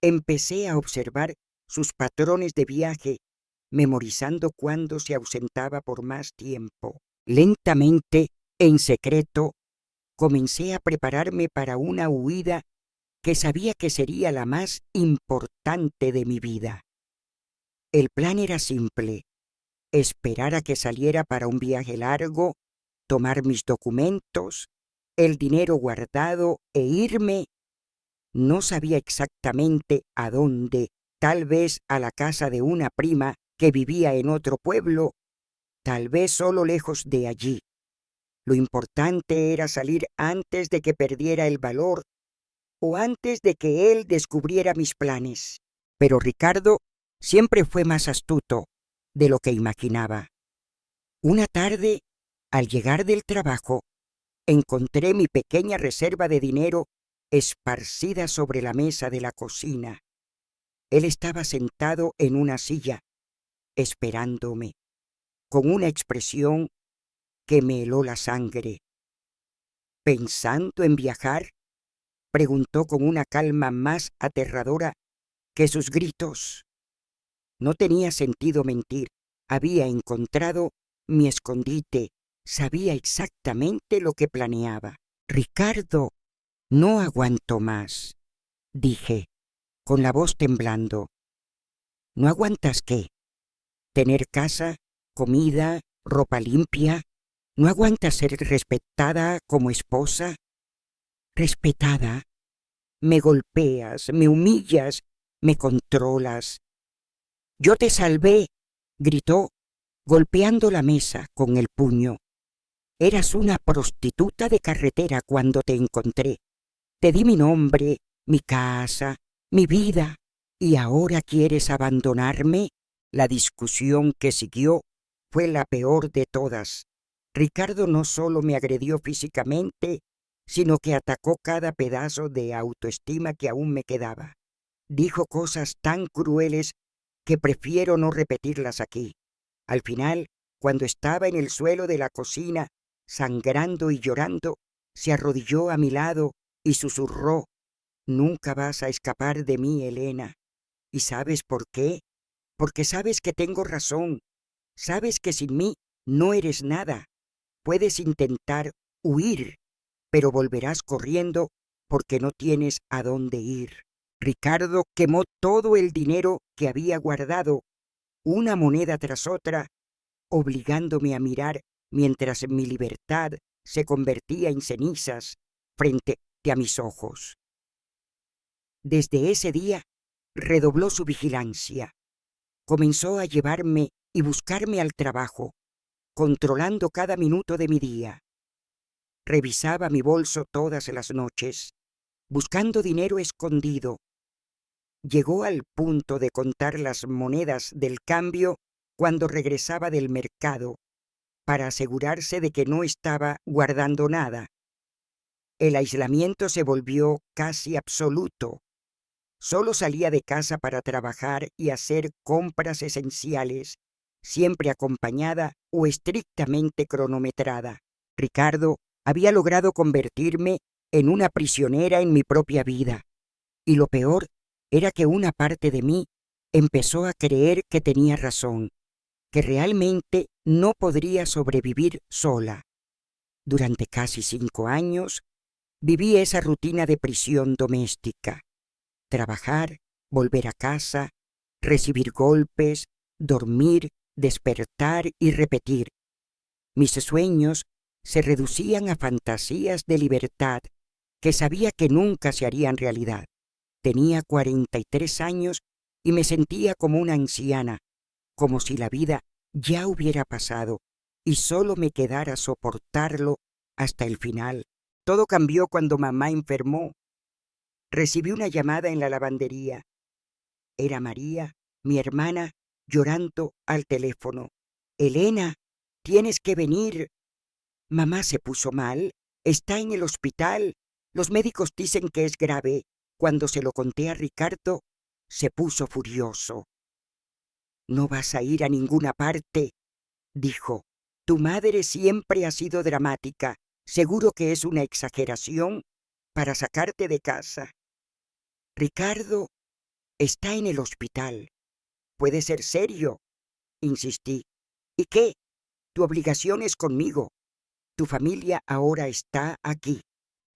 Empecé a observar sus patrones de viaje, memorizando cuándo se ausentaba por más tiempo. Lentamente, en secreto, comencé a prepararme para una huida que sabía que sería la más importante de mi vida. El plan era simple: esperar a que saliera para un viaje largo, tomar mis documentos, el dinero guardado e irme. No sabía exactamente a dónde, tal vez a la casa de una prima que vivía en otro pueblo, tal vez solo lejos de allí. Lo importante era salir antes de que perdiera el valor o antes de que él descubriera mis planes. Pero Ricardo siempre fue más astuto de lo que imaginaba. Una tarde, al llegar del trabajo, encontré mi pequeña reserva de dinero esparcida sobre la mesa de la cocina. Él estaba sentado en una silla, esperándome, con una expresión que me heló la sangre. ¿Pensando en viajar?, preguntó con una calma más aterradora que sus gritos. No tenía sentido mentir. Había encontrado mi escondite. Sabía exactamente lo que planeaba. Ricardo, no aguanto más, dije, con la voz temblando. ¿No aguantas qué? ¿Tener casa, comida, ropa limpia? ¿No aguantas ser respetada como esposa? ¿Respetada? Me golpeas, me humillas, me controlas. Yo te salvé, gritó, golpeando la mesa con el puño. Eras una prostituta de carretera cuando te encontré. Te di mi nombre, mi casa, mi vida, ¿y ahora quieres abandonarme? La discusión que siguió fue la peor de todas. Ricardo no solo me agredió físicamente, sino que atacó cada pedazo de autoestima que aún me quedaba. Dijo cosas tan crueles que prefiero no repetirlas aquí. Al final, cuando estaba en el suelo de la cocina, sangrando y llorando, se arrodilló a mi lado y susurró: «Nunca vas a escapar de mí, Elena. ¿Y sabes por qué? Porque sabes que tengo razón. Sabes que sin mí no eres nada. Puedes intentar huir, pero volverás corriendo porque no tienes a dónde ir». Ricardo quemó todo el dinero que había guardado, una moneda tras otra, obligándome a mirar mientras mi libertad se convertía en cenizas frente a mis ojos. Desde ese día redobló su vigilancia. Comenzó a llevarme y buscarme al trabajo, controlando cada minuto de mi día. Revisaba mi bolso todas las noches, buscando dinero escondido. Llegó al punto de contar las monedas del cambio cuando regresaba del mercado, para asegurarse de que no estaba guardando nada. El aislamiento se volvió casi absoluto. Solo salía de casa para trabajar y hacer compras esenciales, siempre acompañada o estrictamente cronometrada. Ricardo había logrado convertirme en una prisionera en mi propia vida. Y lo peor era que una parte de mí empezó a creer que tenía razón, que realmente no podría sobrevivir sola. Durante casi 5 años viví esa rutina de prisión doméstica. Trabajar, volver a casa, recibir golpes, dormir, despertar y repetir. Mis sueños se reducían a fantasías de libertad que sabía que nunca se harían realidad. Tenía 43 años y me sentía como una anciana, como si la vida ya hubiera pasado y solo me quedara soportarlo hasta el final. Todo cambió cuando mamá enfermó. Recibí una llamada en la lavandería. Era María, mi hermana, llorando al teléfono. «Elena, tienes que venir. Mamá se puso mal. Está en el hospital. Los médicos dicen que es grave». Cuando se lo conté a Ricardo, se puso furioso. «No vas a ir a ninguna parte», dijo. «Tu madre siempre ha sido dramática. Seguro que es una exageración para sacarte de casa». «Ricardo está en el hospital. Puede ser serio», insistí. «¿Y qué? Tu obligación es conmigo. Tu familia ahora está aquí».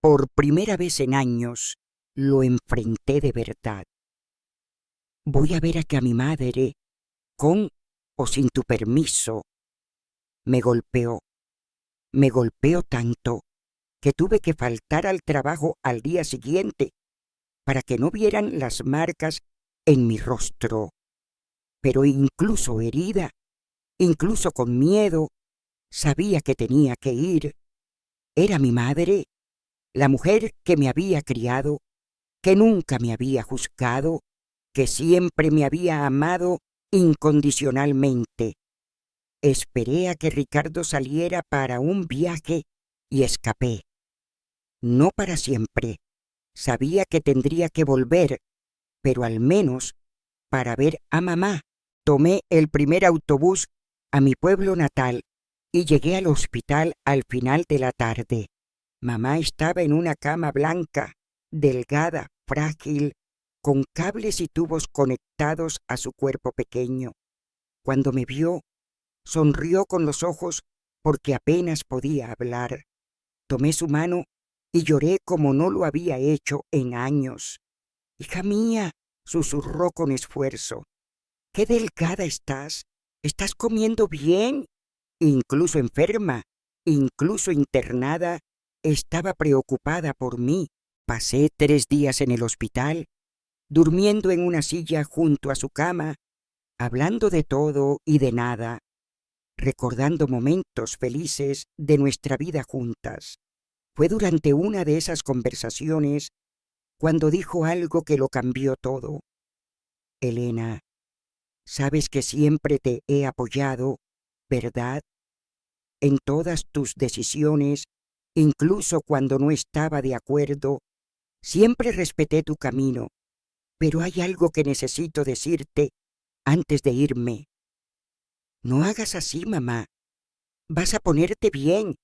Por primera vez en años lo enfrenté de verdad. «Voy a ver a mi madre, con o sin tu permiso». Me golpeó tanto que tuve que faltar al trabajo al día siguiente para que no vieran las marcas en mi rostro. Pero incluso herida, incluso con miedo, sabía que tenía que ir. Era mi madre, la mujer que me había criado, que nunca me había juzgado, que siempre me había amado incondicionalmente. Esperé a que Ricardo saliera para un viaje y escapé. No para siempre. Sabía que tendría que volver, pero al menos para ver a mamá. Tomé el primer autobús a mi pueblo natal y llegué al hospital al final de la tarde. Mamá estaba en una cama blanca, delgada, frágil, con cables y tubos conectados a su cuerpo pequeño. Cuando me vio, sonrió con los ojos porque apenas podía hablar. Tomé su mano y lloré como no lo había hecho en años. «Hija mía», susurró con esfuerzo, «qué delgada estás. ¿Estás comiendo bien?» Incluso enferma, incluso internada, estaba preocupada por mí. Pasé 3 días en el hospital, durmiendo en una silla junto a su cama, hablando de todo y de nada, recordando momentos felices de nuestra vida juntas. Fue durante una de esas conversaciones cuando dijo algo que lo cambió todo. «Elena, sabes que siempre te he apoyado, ¿verdad? En todas tus decisiones, incluso cuando no estaba de acuerdo, siempre respeté tu camino. pero hay algo que necesito decirte antes de irme. No hagas así, mamá. Vas a ponerte bien,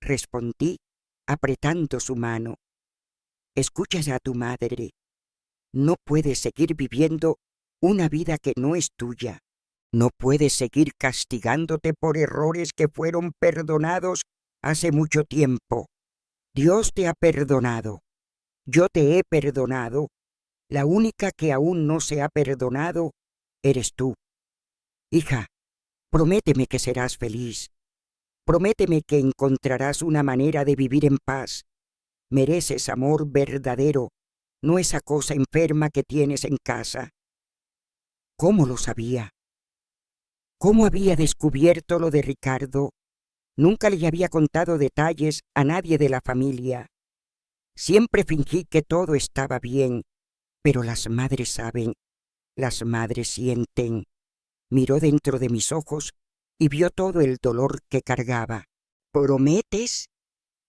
respondí, apretando su mano. Escucha a tu madre. No puedes seguir viviendo una vida que no es tuya. No puedes seguir castigándote por errores que fueron perdonados hace mucho tiempo. Dios te ha perdonado. Yo te he perdonado. La única que aún no se ha perdonado eres tú. Hija, prométeme que serás feliz. Prométeme que encontrarás una manera de vivir en paz. Mereces amor verdadero, no esa cosa enferma que tienes en casa. ¿Cómo lo sabía? ¿Cómo había descubierto lo de Ricardo? Nunca le había contado detalles a nadie de la familia. Siempre fingí que todo estaba bien, pero las madres saben, las madres sienten. Miró dentro de mis ojos y vio todo el dolor que cargaba. ¿Prometes?,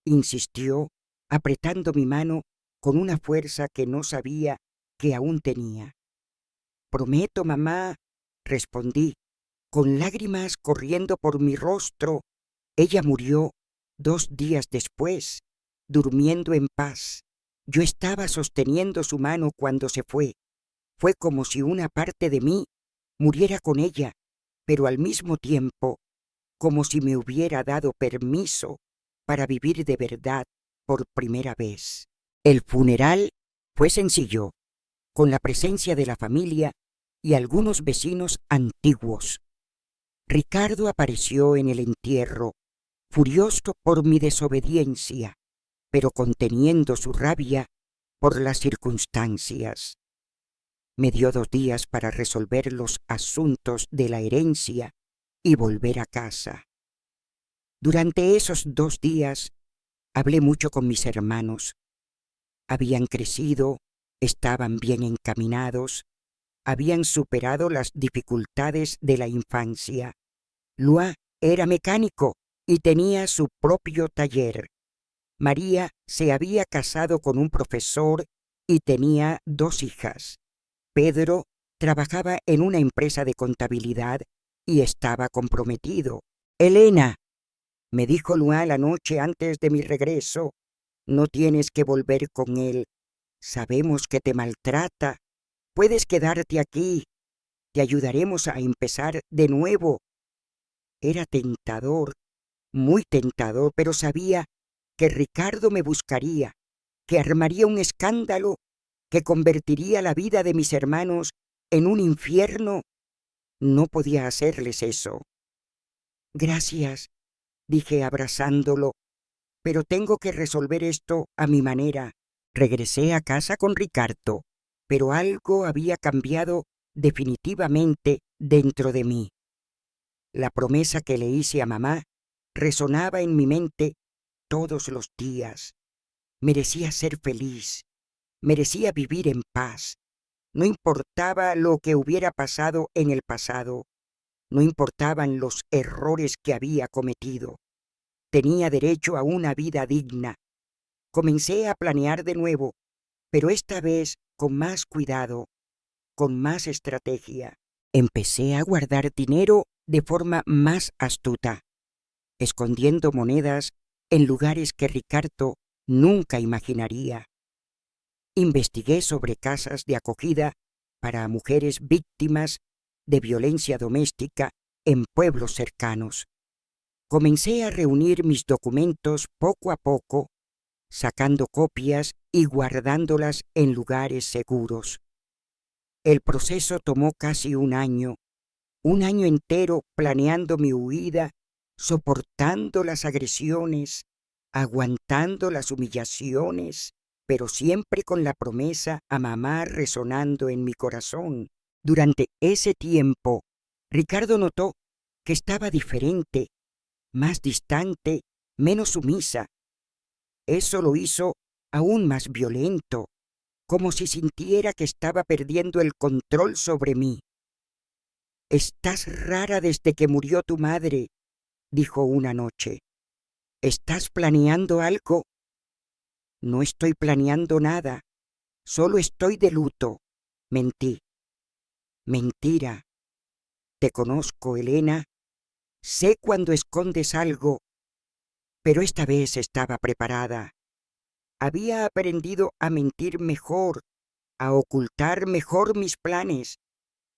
insistió, apretando mi mano con una fuerza que no sabía que aún tenía. Prometo, mamá, respondí, con lágrimas corriendo por mi rostro. Ella murió 2 días después, durmiendo en paz. Yo estaba sosteniendo su mano cuando se fue. Fue como si una parte de mí muriera con ella, pero al mismo tiempo, como si me hubiera dado permiso para vivir de verdad por primera vez. El funeral fue sencillo, con la presencia de la familia y algunos vecinos antiguos. Ricardo apareció en el entierro, furioso por mi desobediencia, pero conteniendo su rabia por las circunstancias. Me dio 2 días para resolver los asuntos de la herencia y volver a casa. Durante esos 2 días hablé mucho con mis hermanos. Habían crecido, estaban bien encaminados, habían superado las dificultades de la infancia. Lua era mecánico y tenía su propio taller. María se había casado con un profesor y tenía 2 hijas. Pedro trabajaba en una empresa de contabilidad y estaba comprometido. Elena, me dijo Lua la noche antes de mi regreso, no tienes que volver con él. Sabemos que te maltrata. Puedes quedarte aquí. Te ayudaremos a empezar de nuevo. Era tentador, muy tentador, pero sabía que Ricardo me buscaría, que armaría un escándalo, que convertiría la vida de mis hermanos en un infierno. No podía hacerles eso. Gracias, dije abrazándolo, pero tengo que resolver esto a mi manera. Regresé a casa con Ricardo, pero algo había cambiado definitivamente dentro de mí. La promesa que le hice a mamá resonaba en mi mente todos los días. Merecía ser feliz, merecía vivir en paz. No importaba lo que hubiera pasado en el pasado, no importaban los errores que había cometido. Tenía derecho a una vida digna. Comencé a planear de nuevo, pero esta vez con más cuidado, con más estrategia. Empecé a guardar dinero de forma más astuta, escondiendo monedas en lugares que Ricardo nunca imaginaría. Investigué sobre casas de acogida para mujeres víctimas de violencia doméstica en pueblos cercanos. Comencé a reunir mis documentos poco a poco, sacando copias y guardándolas en lugares seguros. El proceso tomó casi un año entero planeando mi huida, soportando las agresiones, aguantando las humillaciones, pero siempre con la promesa a mamá resonando en mi corazón. Durante ese tiempo, Ricardo notó que estaba diferente, más distante, menos sumisa. Eso lo hizo aún más violento, como si sintiera que estaba perdiendo el control sobre mí. «Estás rara desde que murió tu madre», dijo una noche. «¿Estás planeando algo?» «No estoy planeando nada, solo estoy de luto. Mentí. Mentira. Te conozco, Elena. Sé cuando escondes algo, pero esta vez estaba preparada. Había aprendido a mentir mejor, a ocultar mejor mis planes.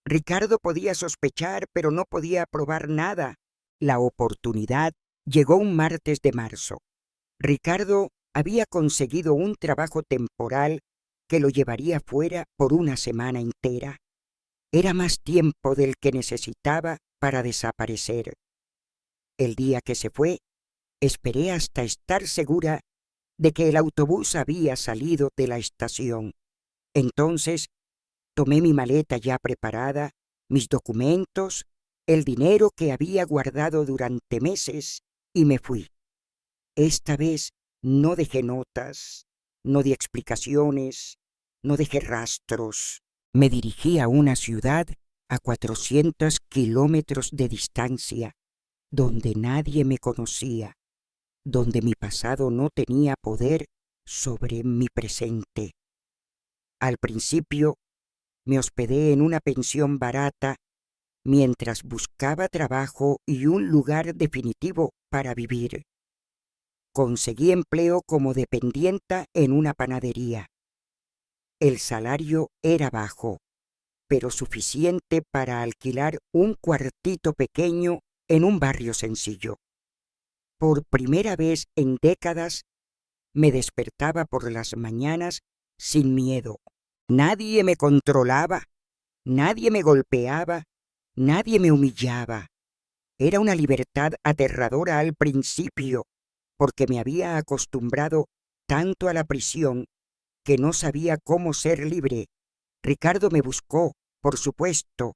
Ricardo podía sospechar, pero no podía probar nada. La oportunidad llegó un martes de marzo. Ricardo había conseguido un trabajo temporal que lo llevaría fuera por una semana entera. Era más tiempo del que necesitaba para desaparecer. El día que se fue, esperé hasta estar segura de que el autobús había salido de la estación. Entonces, tomé mi maleta ya preparada, mis documentos, el dinero que había guardado durante meses y me fui. Esta vez no dejé notas, no di explicaciones, no dejé rastros. Me dirigí a una ciudad a 400 kilómetros de distancia, donde nadie me conocía, donde mi pasado no tenía poder sobre mi presente. Al principio me hospedé en una pensión barata mientras buscaba trabajo y un lugar definitivo para vivir. Conseguí empleo como dependienta en una panadería. El salario era bajo, pero suficiente para alquilar un cuartito pequeño en un barrio sencillo. Por primera vez en décadas, me despertaba por las mañanas sin miedo. Nadie me controlaba, nadie me golpeaba, nadie me humillaba. Era una libertad aterradora al principio, porque me había acostumbrado tanto a la prisión que no sabía cómo ser libre. Ricardo me buscó, por supuesto.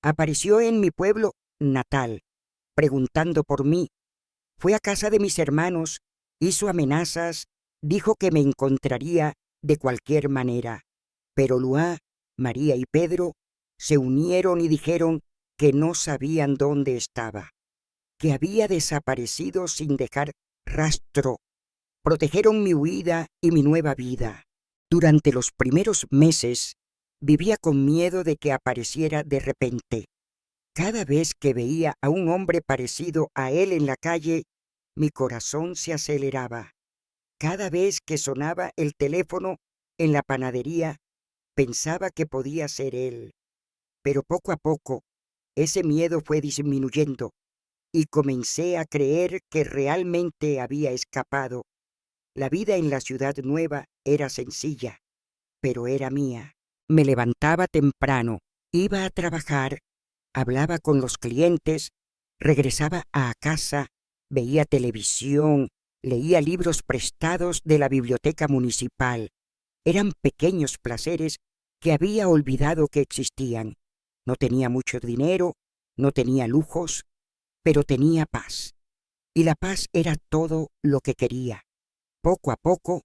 Apareció en mi pueblo natal, preguntando por mí. Fue a casa de mis hermanos, hizo amenazas, dijo que me encontraría de cualquier manera. Pero Luá, María y Pedro se unieron y dijeron que no sabían dónde estaba, que había desaparecido sin dejar rastro. Protegieron mi huida y mi nueva vida. Durante los primeros meses vivía con miedo de que apareciera de repente. Cada vez que veía a un hombre parecido a él en la calle, mi corazón se aceleraba. Cada vez que sonaba el teléfono en la panadería, pensaba que podía ser él. Pero poco a poco, ese miedo fue disminuyendo y comencé a creer que realmente había escapado. La vida en la ciudad nueva era sencilla, pero era mía. Me levantaba temprano, iba a trabajar, hablaba con los clientes, regresaba a casa, veía televisión, leía libros prestados de la biblioteca municipal. Eran pequeños placeres que había olvidado que existían. No tenía mucho dinero, no tenía lujos, pero tenía paz. Y la paz era todo lo que quería. Poco a poco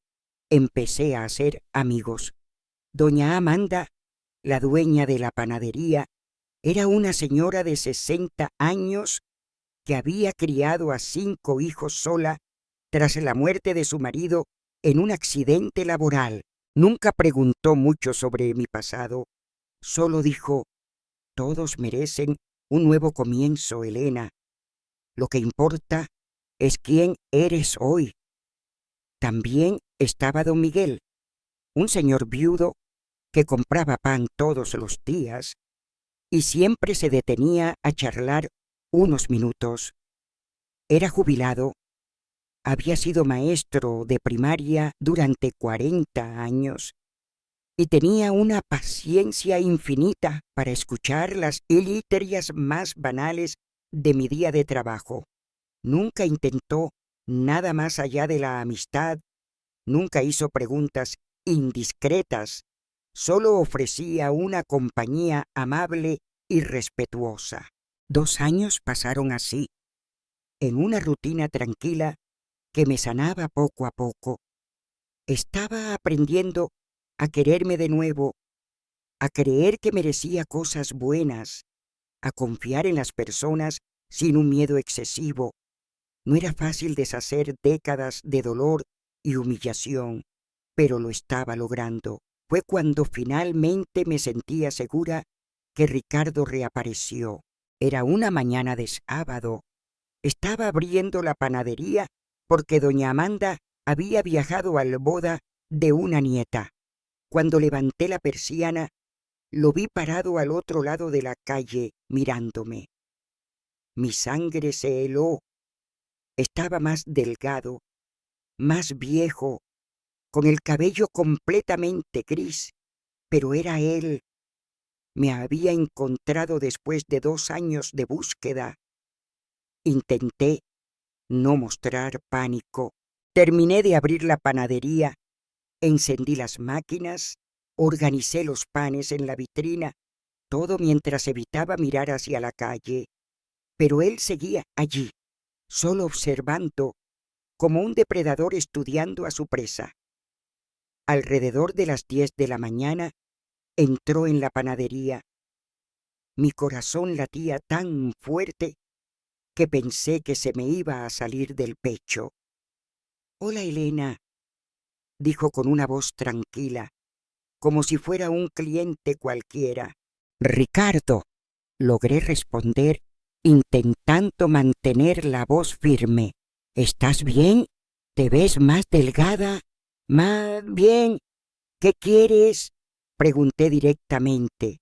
empecé a hacer amigos. Doña Amanda, la dueña de la panadería, era una señora de 60 años que había criado a 5 hijos sola tras la muerte de su marido en un accidente laboral. Nunca preguntó mucho sobre mi pasado, solo dijo: todos merecen un nuevo comienzo, Elena. Lo que importa es quién eres hoy. También estaba don Miguel, un señor viudo que compraba pan todos los días y siempre se detenía a charlar unos minutos. Era jubilado, había sido maestro de primaria durante 40 años y tenía una paciencia infinita para escuchar las ilíteras más banales de mi día de trabajo. Nunca intentó nada más allá de la amistad, nunca hizo preguntas indiscretas, solo ofrecía una compañía amable y respetuosa. 2 años pasaron así, en una rutina tranquila que me sanaba poco a poco. Estaba aprendiendo a quererme de nuevo, a creer que merecía cosas buenas, a confiar en las personas sin un miedo excesivo. No era fácil deshacer décadas de dolor y humillación, pero lo estaba logrando. Fue cuando finalmente me sentía segura que Ricardo reapareció. Era una mañana de sábado. Estaba abriendo la panadería porque doña Amanda había viajado a la boda de una nieta. Cuando levanté la persiana, lo vi parado al otro lado de la calle mirándome. Mi sangre se heló. Estaba más delgado, más viejo, con el cabello completamente gris, pero era él. Me había encontrado después de 2 años de búsqueda. Intenté no mostrar pánico. Terminé de abrir la panadería, encendí las máquinas, organicé los panes en la vitrina, todo mientras evitaba mirar hacia la calle. Pero él seguía allí, solo observando, como un depredador estudiando a su presa. Alrededor de las 10 de la mañana, entró en la panadería. Mi corazón latía tan fuerte que pensé que se me iba a salir del pecho. «Hola, Elena», dijo con una voz tranquila, como si fuera un cliente cualquiera. «Ricardo», logré responder, intentando mantener la voz firme. «¿Estás bien? ¿Te ves más delgada? Más bien. ¿Qué quieres?», pregunté directamente.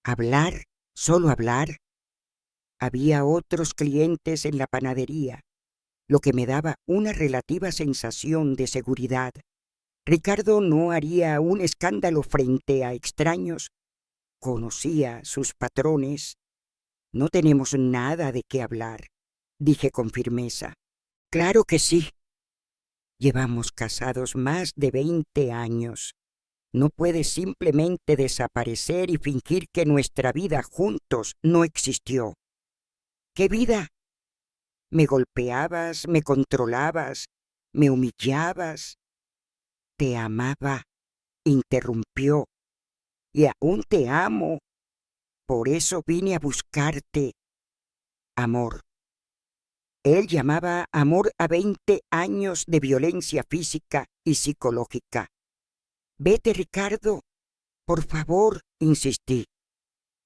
«¿Hablar? ¿Solo hablar?». Había otros clientes en la panadería, lo que me daba una relativa sensación de seguridad. Ricardo no haría un escándalo frente a extraños. Conocía sus patrones. «No tenemos nada de qué hablar», dije con firmeza. «Claro que sí. Llevamos casados más de 20 años. No puedes simplemente desaparecer y fingir que nuestra vida juntos no existió». «¿Qué vida? Me golpeabas, me controlabas, me humillabas». «Te amaba», interrumpió, «y aún te amo. Por eso vine a buscarte». Amor. Él llamaba amor a 20 años de violencia física y psicológica. «Vete, Ricardo. Por favor», insistí.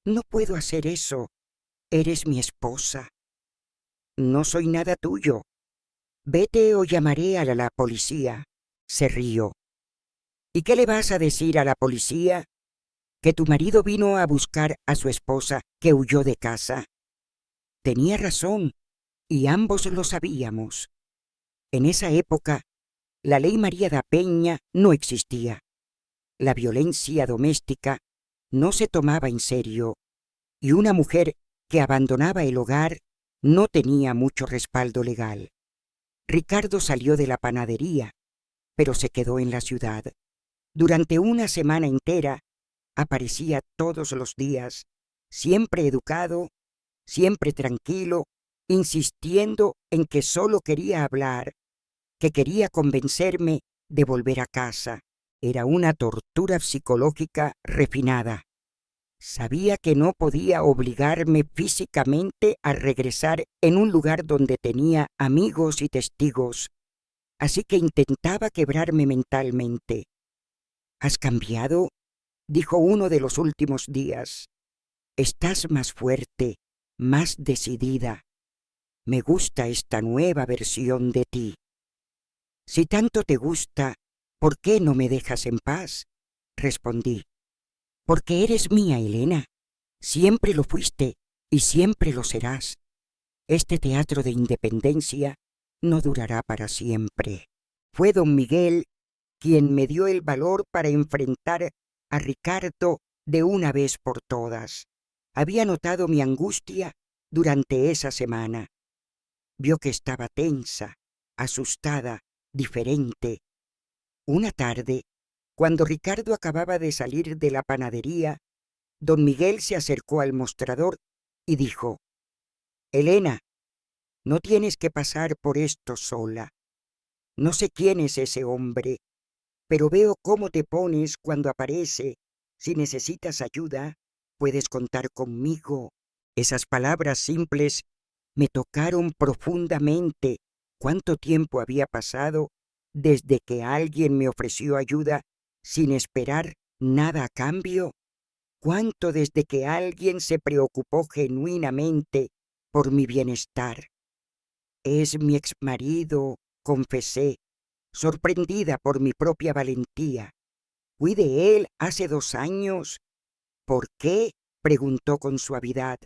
«No puedo hacer eso. Eres mi esposa». «No soy nada tuyo. Vete o llamaré a la policía», se rió. «¿Y qué le vas a decir a la policía? ¿Que tu marido vino a buscar a su esposa que huyó de casa?». Tenía razón, y ambos lo sabíamos. En esa época, la ley María da Peña no existía. La violencia doméstica no se tomaba en serio, y una mujer que abandonaba el hogar no tenía mucho respaldo legal. Ricardo salió de la panadería, pero se quedó en la ciudad. Durante una semana entera, aparecía todos los días, siempre educado, siempre tranquilo, insistiendo en que solo quería hablar, que quería convencerme de volver a casa. Era una tortura psicológica refinada. Sabía que no podía obligarme físicamente a regresar en un lugar donde tenía amigos y testigos, así que intentaba quebrarme mentalmente. «¿Has cambiado?», dijo uno de los últimos días. «Estás más fuerte, más decidida. Me gusta esta nueva versión de ti». «Si tanto te gusta, ¿por qué no me dejas en paz?», respondí. «Porque eres mía, Elena. Siempre lo fuiste y siempre lo serás. Este teatro de independencia no durará para siempre». Fue don Miguel quien me dio el valor para enfrentar a Ricardo de una vez por todas. Había notado mi angustia durante esa semana. Vio que estaba tensa, asustada, diferente. Una tarde, cuando Ricardo acababa de salir de la panadería, don Miguel se acercó al mostrador y dijo: «Elena, no tienes que pasar por esto sola. No sé quién es ese hombre, pero veo cómo te pones cuando aparece. Si necesitas ayuda, puedes contar conmigo». Esas palabras simples me tocaron profundamente. ¿Cuánto tiempo había pasado desde que alguien me ofreció ayuda sin esperar Nada a cambio. ¿Cuánto desde que alguien se preocupó genuinamente por mi bienestar? Es mi exmarido, confesé, sorprendida por mi propia valentía. Fui de él hace 2 años. ¿Por qué? Preguntó con suavidad.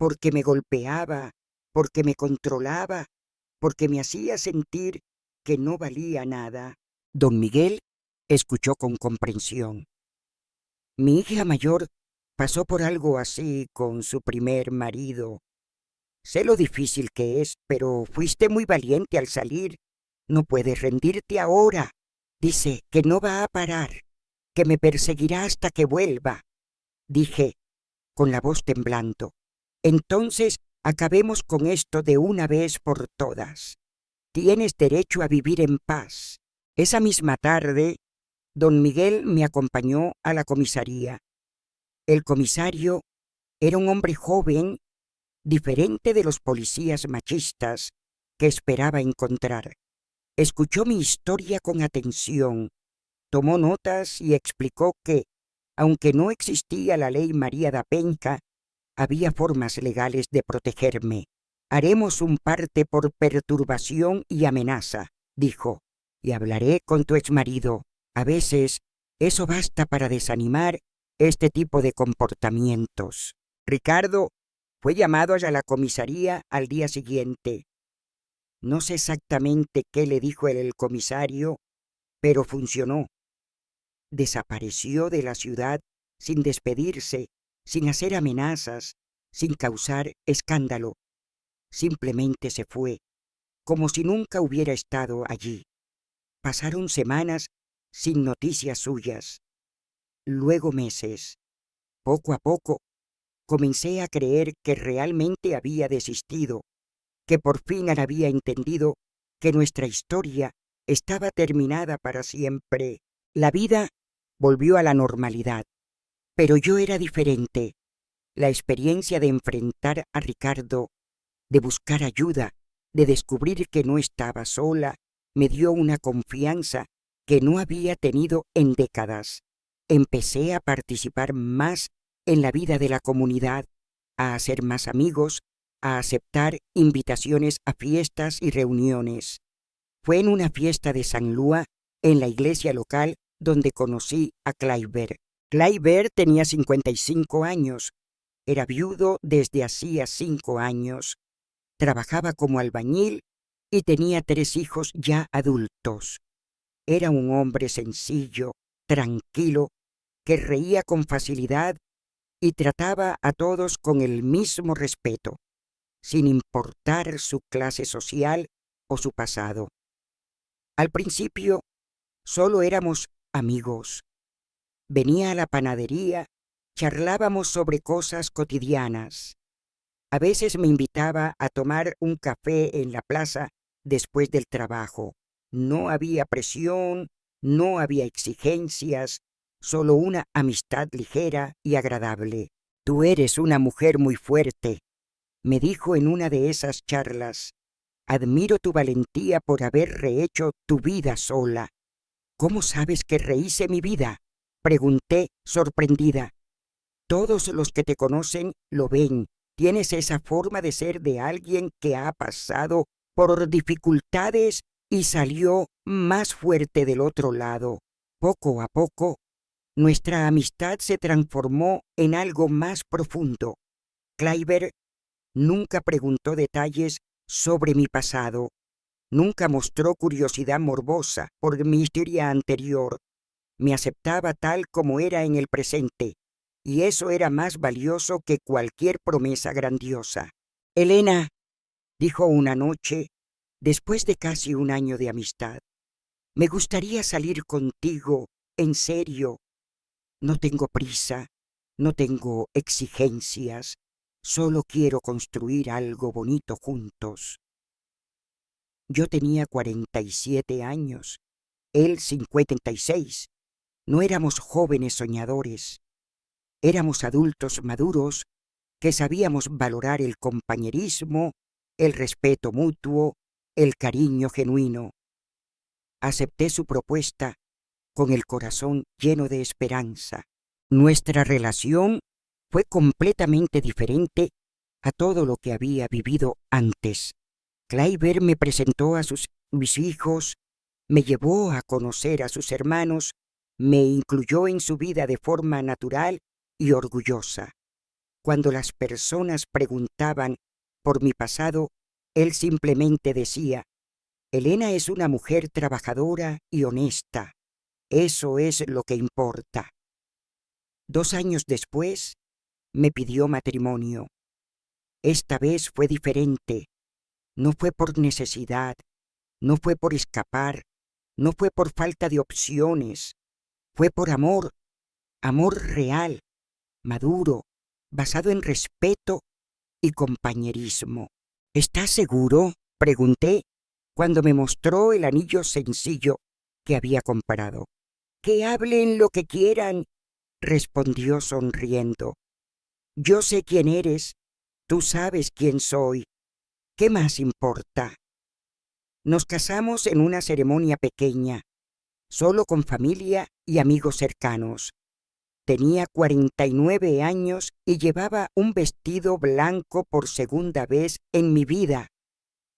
Porque me golpeaba, porque me controlaba, porque me hacía sentir que no valía nada. Don Miguel escuchó con comprensión. Mi hija mayor pasó por algo así con su primer marido. Sé lo difícil que es, pero fuiste muy valiente al salir. No puedes rendirte ahora. Dice que no va a parar, que me perseguirá hasta que vuelva. Dije, con la voz temblando. Entonces acabemos con esto de una vez por todas. Tienes derecho a vivir en paz. Esa misma tarde, don Miguel me acompañó a la comisaría. El comisario era un hombre joven, diferente de los policías machistas que esperaba encontrar. Escuchó mi historia con atención, tomó notas y explicó que, aunque no existía la ley María da Penca, había formas legales de protegerme. Haremos un parte por perturbación y amenaza, dijo, y hablaré con tu exmarido. A veces eso basta para desanimar este tipo de comportamientos. Ricardo fue llamado a la comisaría al día siguiente. No sé exactamente qué le dijo el comisario, pero funcionó. Desapareció de la ciudad sin despedirse, sin hacer amenazas, sin causar escándalo. Simplemente se fue, como si nunca hubiera estado allí. Pasaron semanas sin noticias suyas, luego meses. Poco a poco comencé a creer que realmente había desistido, que por fin había entendido que nuestra historia estaba terminada para siempre. La vida volvió a la normalidad, pero yo era diferente. La experiencia de enfrentar a Ricardo, de buscar ayuda, de descubrir que no estaba sola, me dio una confianza que no había tenido en décadas. Empecé a participar más en la vida de la comunidad, a hacer más amigos, a aceptar invitaciones a fiestas y reuniones. Fue en una fiesta de San Lúa, en la iglesia local, donde conocí a Kleiber. Kleiber tenía 55 años. Era viudo desde hacía 5 años. Trabajaba como albañil y tenía 3 hijos ya adultos. Era un hombre sencillo, tranquilo, que reía con facilidad y trataba a todos con el mismo respeto, sin importar su clase social o su pasado. Al principio, solo éramos amigos. Venía a la panadería, charlábamos sobre cosas cotidianas. A veces me invitaba a tomar un café en la plaza después del trabajo. No había presión, no había exigencias, solo una amistad ligera y agradable. Tú eres una mujer muy fuerte, me dijo en una de esas charlas. Admiro tu valentía por haber rehecho tu vida sola. ¿Cómo sabes que rehice mi vida? Pregunté, sorprendida. Todos los que te conocen lo ven. Tienes esa forma de ser de alguien que ha pasado por dificultades y salió más fuerte del otro lado. Poco a poco, nuestra amistad se transformó en algo más profundo. Kleiber nunca preguntó detalles sobre mi pasado. Nunca mostró curiosidad morbosa por mi historia anterior. Me aceptaba tal como era en el presente, y eso era más valioso que cualquier promesa grandiosa. Elena, dijo una noche, después de casi 1 año de amistad, me gustaría salir contigo, en serio. No tengo prisa, no tengo exigencias, solo quiero construir algo bonito juntos. Yo tenía 47 años, él 56. No éramos jóvenes soñadores, éramos adultos maduros que sabíamos valorar el compañerismo, el respeto mutuo, el cariño genuino. Acepté su propuesta con el corazón lleno de esperanza. Nuestra relación fue completamente diferente a todo lo que había vivido antes. Kleiber me presentó a mis hijos, me llevó a conocer a sus hermanos, me incluyó en su vida de forma natural y orgullosa. Cuando las personas preguntaban por mi pasado, él simplemente decía: Elena es una mujer trabajadora y honesta. Eso es lo que importa. 2 años después, me pidió matrimonio. Esta vez fue diferente. No fue por necesidad, no fue por escapar, no fue por falta de opciones. Fue por amor, amor real, maduro, basado en respeto y compañerismo. ¿Estás seguro?, pregunté cuando me mostró el anillo sencillo que había comprado. Que hablen lo que quieran, respondió sonriendo. Yo sé quién eres, tú sabes quién soy. ¿Qué más importa? Nos casamos en una ceremonia pequeña, solo con familia y amigos cercanos. Tenía 49 años y llevaba un vestido blanco por segunda vez en mi vida,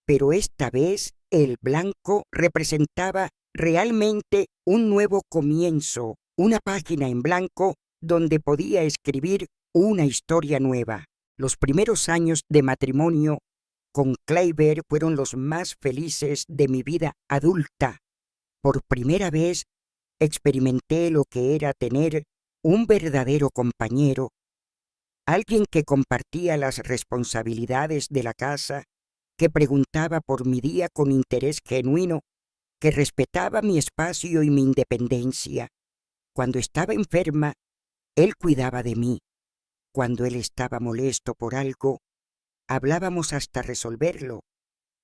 pero esta vez el blanco representaba realmente un nuevo comienzo, una página en blanco donde podía escribir una historia nueva. Los primeros años de matrimonio con Kleiber fueron los más felices de mi vida adulta. Por primera vez experimenté lo que era tener un verdadero compañero, alguien que compartía las responsabilidades de la casa, que preguntaba por mi día con interés genuino, que respetaba mi espacio y mi independencia. Cuando estaba enferma, él cuidaba de mí. Cuando él estaba molesto por algo, hablábamos hasta resolverlo.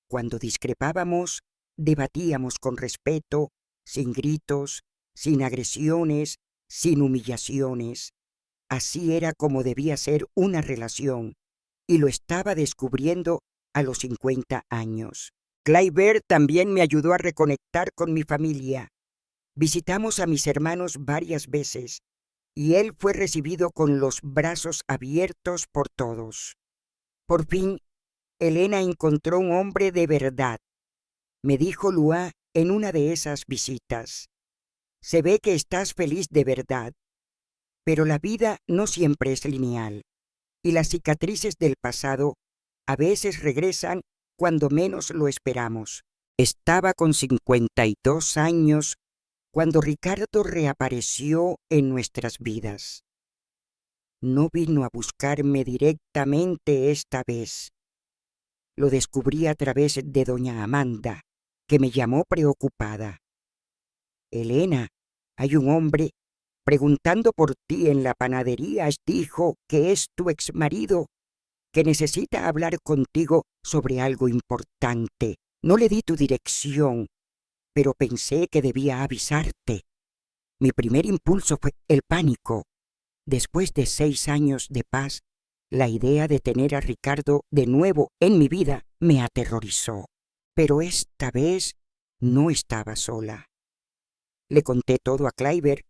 Cuando discrepábamos, debatíamos con respeto, sin gritos, sin agresiones, sin humillaciones. Así era como debía ser una relación, y lo estaba descubriendo a los 50 años. Kleiber también me ayudó a reconectar con mi familia. Visitamos a mis hermanos varias veces, y él fue recibido con los brazos abiertos por todos. Por fin, Elena encontró un hombre de verdad, me dijo Lua en una de esas visitas. Se ve que estás feliz de verdad, pero la vida no siempre es lineal, y las cicatrices del pasado a veces regresan cuando menos lo esperamos. Estaba con 52 años cuando Ricardo reapareció en nuestras vidas. No vino a buscarme directamente esta vez. Lo descubrí a través de doña Amanda, que me llamó preocupada. Elena, hay un hombre preguntando por ti en la panadería. Dijo que es tu exmarido, que necesita hablar contigo sobre algo importante. No le di tu dirección, pero pensé que debía avisarte. Mi primer impulso fue el pánico. Después de 6 años de paz, la idea de tener a Ricardo de nuevo en mi vida me aterrorizó. Pero esta vez no estaba sola. Le conté todo a Kleiber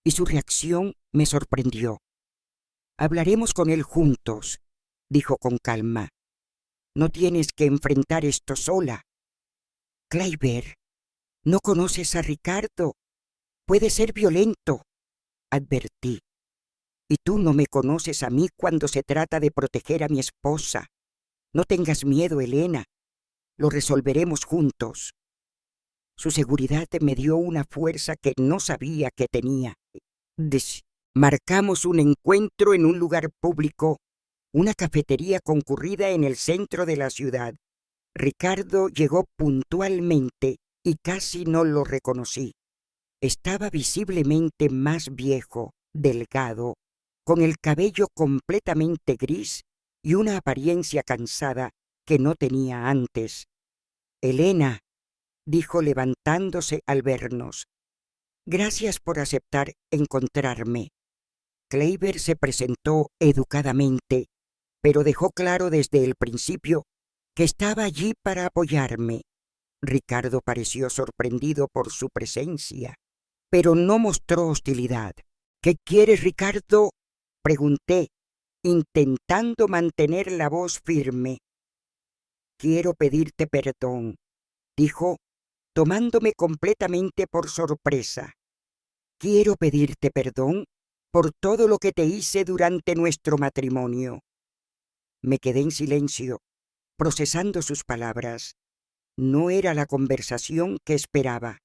y su reacción me sorprendió. Hablaremos con él juntos, dijo con calma. No tienes que enfrentar esto sola. Kleiber, no conoces a Ricardo. Puede ser violento, advertí. Y tú no me conoces a mí cuando se trata de proteger a mi esposa. No tengas miedo, Elena. Lo resolveremos juntos. Su seguridad me dio una fuerza que no sabía que tenía. Marcamos un encuentro en un lugar público, una cafetería concurrida en el centro de la ciudad. Ricardo llegó puntualmente y casi no lo reconocí. Estaba visiblemente más viejo, delgado, con el cabello completamente gris y una apariencia cansada que no tenía antes. Elena, dijo levantándose al vernos. Gracias por aceptar encontrarme. Kleiber se presentó educadamente, pero dejó claro desde el principio que estaba allí para apoyarme. Ricardo pareció sorprendido por su presencia. pero no mostró hostilidad. ¿Qué quieres, Ricardo?, pregunté, intentando mantener la voz firme. Quiero pedirte perdón, dijo, tomándome completamente por sorpresa. Quiero pedirte perdón por todo lo que te hice durante nuestro matrimonio. Me quedé en silencio, procesando sus palabras. No era la conversación que esperaba.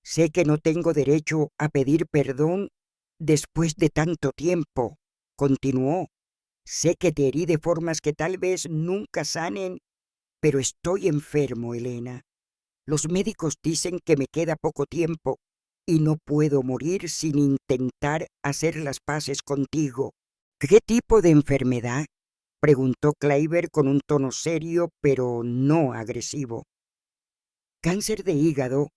Sé que no tengo derecho a pedir perdón después de tanto tiempo, continuó. Sé que te herí de formas que tal vez nunca sanen, pero estoy enfermo, Elena. Los médicos dicen que me queda poco tiempo y no puedo morir sin intentar hacer las paces contigo. ¿Qué tipo de enfermedad?, preguntó Kleiber con un tono serio pero no agresivo. Cáncer de hígado,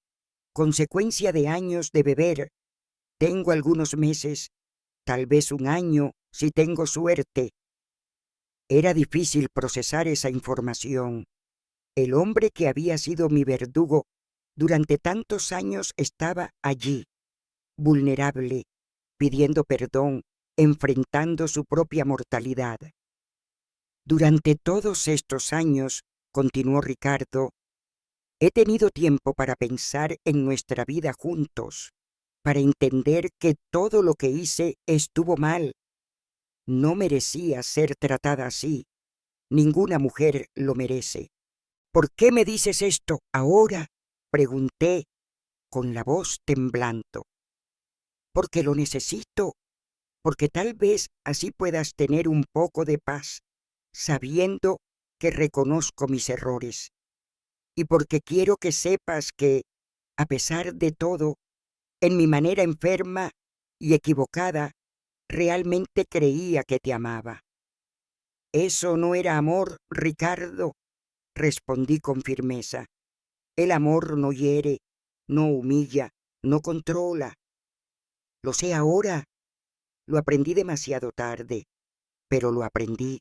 consecuencia de años de beber. Tengo algunos meses, tal vez un año, si tengo suerte. Era difícil procesar esa información. El hombre que había sido mi verdugo durante tantos años estaba allí, vulnerable, pidiendo perdón, enfrentando su propia mortalidad. Durante todos estos años, continuó Ricardo, he tenido tiempo para pensar en nuestra vida juntos, para entender que todo lo que hice estuvo mal. No merecía ser tratada así. Ninguna mujer lo merece. ¿Por qué me dices esto ahora?, pregunté con la voz temblando. Porque lo necesito, porque tal vez así puedas tener un poco de paz, sabiendo que reconozco mis errores. Y porque quiero que sepas que, a pesar de todo, en mi manera enferma y equivocada, realmente creía que te amaba. Eso no era amor, Ricardo, respondí con firmeza. El amor no hiere, no humilla, no controla. Lo sé ahora. Lo aprendí demasiado tarde, pero lo aprendí.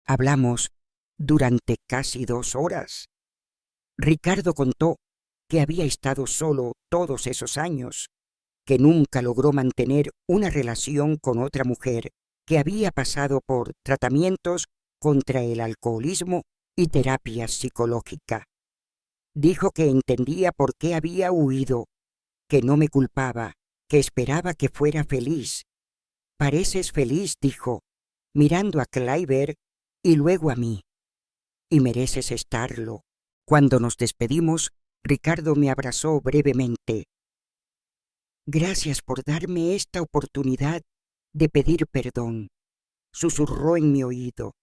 Hablamos durante casi 2 horas. Ricardo contó que había estado solo todos esos años, que nunca logró mantener una relación con otra mujer, que había pasado por tratamientos contra el alcoholismo y terapia psicológica. Dijo que entendía por qué había huido, que no me culpaba, que esperaba que fuera feliz. Pareces feliz, dijo, mirando a Kleiber y luego a mí. Y mereces estarlo. Cuando nos despedimos, Ricardo me abrazó brevemente. Gracias por darme esta oportunidad de pedir perdón, susurró en mi oído.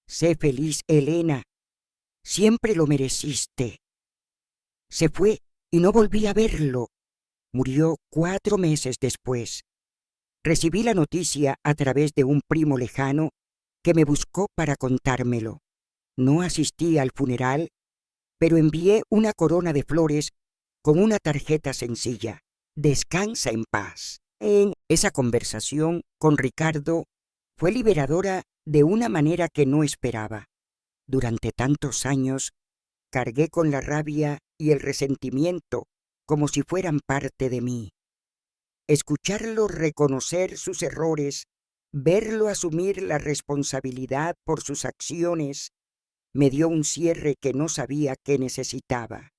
Sé feliz, Elena. Siempre lo mereciste. Se fue y no volví a verlo. Murió 4 meses después. Recibí la noticia a través de un primo lejano que me buscó para contármelo. No asistí al funeral, pero envié una corona de flores con una tarjeta sencilla. Descansa en paz. Esa conversación con Ricardo fue liberadora de una manera que no esperaba. Durante tantos años cargué con la rabia y el resentimiento como si fueran parte de mí. Escucharlo reconocer sus errores, verlo asumir la responsabilidad por sus acciones, me dio un cierre que no sabía que necesitaba.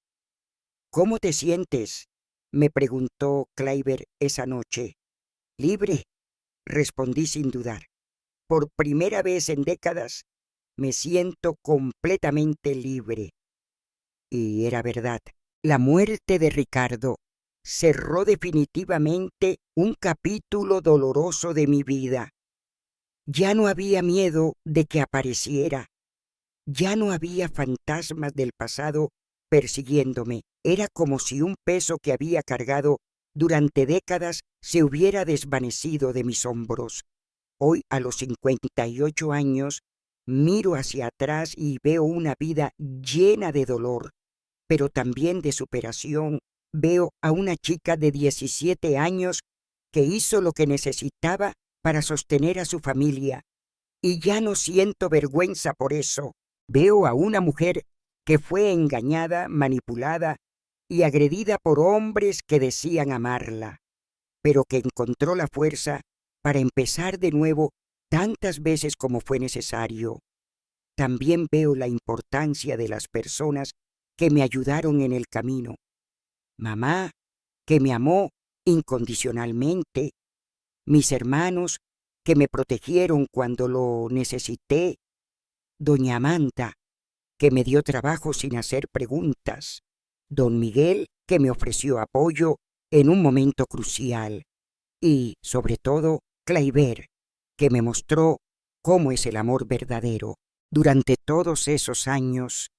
¿Cómo te sientes?, me preguntó Kleiber esa noche. Libre, respondí sin dudar. Por primera vez en décadas me siento completamente libre. Y era verdad. La muerte de Ricardo cerró definitivamente un capítulo doloroso de mi vida. Ya no había miedo de que apareciera. Ya no había fantasmas del pasado persiguiéndome. Era como si un peso que había cargado durante décadas se hubiera desvanecido de mis hombros. Hoy, a los 58 años, miro hacia atrás y veo una vida llena de dolor, pero también de superación. Veo a una chica de 17 años que hizo lo que necesitaba para sostener a su familia, y ya no siento vergüenza por eso. Veo a una mujer que fue engañada, manipulada y agredida por hombres que decían amarla, pero que encontró la fuerza para empezar de nuevo tantas veces como fue necesario. También veo la importancia de las personas que me ayudaron en el camino. Mamá, que me amó incondicionalmente, mis hermanos, que me protegieron cuando lo necesité, doña Amanda, que me dio trabajo sin hacer preguntas, don Miguel, que me ofreció apoyo en un momento crucial, y, sobre todo, Kleiber, que me mostró cómo es el amor verdadero. Durante todos esos años,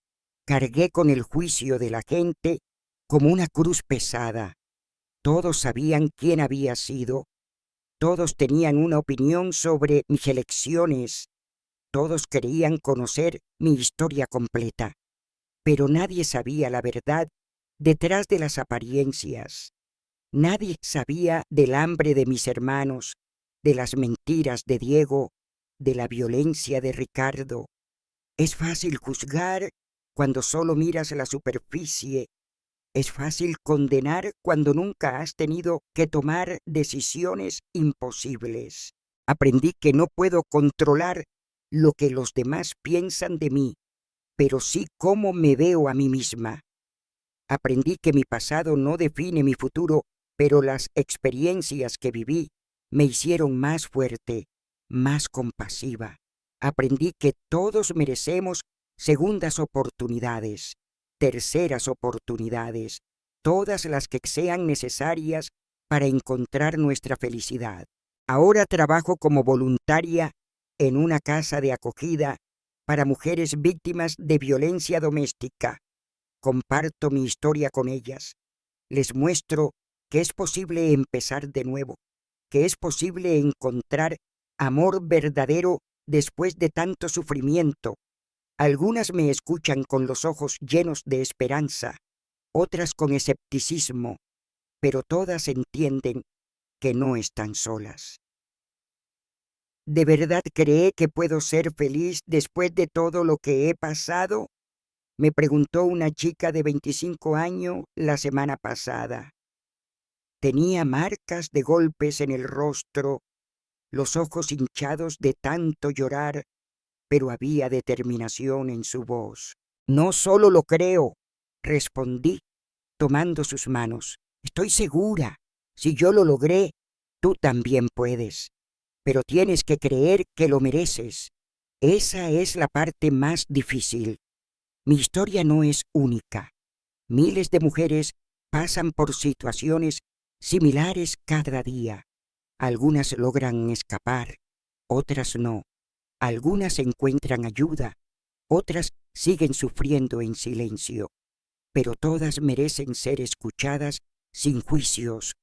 cargué con el juicio de la gente como una cruz pesada. Todos sabían quién había sido, todos tenían una opinión sobre mis elecciones, todos querían conocer mi historia completa, pero nadie sabía la verdad detrás de las apariencias. Nadie sabía del hambre de mis hermanos, de las mentiras de Diego, de la violencia de Ricardo. Es fácil juzgar cuando solo miras la superficie. Es fácil condenar cuando nunca has tenido que tomar decisiones imposibles. Aprendí que no puedo controlar lo que los demás piensan de mí, pero sí cómo me veo a mí misma. Aprendí que mi pasado no define mi futuro, pero las experiencias que viví me hicieron más fuerte, más compasiva. Aprendí que todos merecemos segundas oportunidades, terceras oportunidades, todas las que sean necesarias para encontrar nuestra felicidad. Ahora trabajo como voluntaria en una casa de acogida para mujeres víctimas de violencia doméstica. Comparto mi historia con ellas. Les muestro que es posible empezar de nuevo, que es posible encontrar amor verdadero después de tanto sufrimiento. Algunas me escuchan con los ojos llenos de esperanza, otras con escepticismo, pero todas entienden que no están solas. ¿De verdad cree que puedo ser feliz después de todo lo que he pasado?, me preguntó una chica de 25 años la semana pasada. Tenía marcas de golpes en el rostro, los ojos hinchados de tanto llorar, pero había determinación en su voz. No solo lo creo, respondí, tomando sus manos. Estoy segura, si yo lo logré, tú también puedes. Pero tienes que creer que lo mereces. Esa es la parte más difícil. Mi historia no es única. Miles de mujeres pasan por situaciones similares cada día. Algunas logran escapar, otras no. Algunas encuentran ayuda, otras siguen sufriendo en silencio. Pero todas merecen ser escuchadas sin juicios,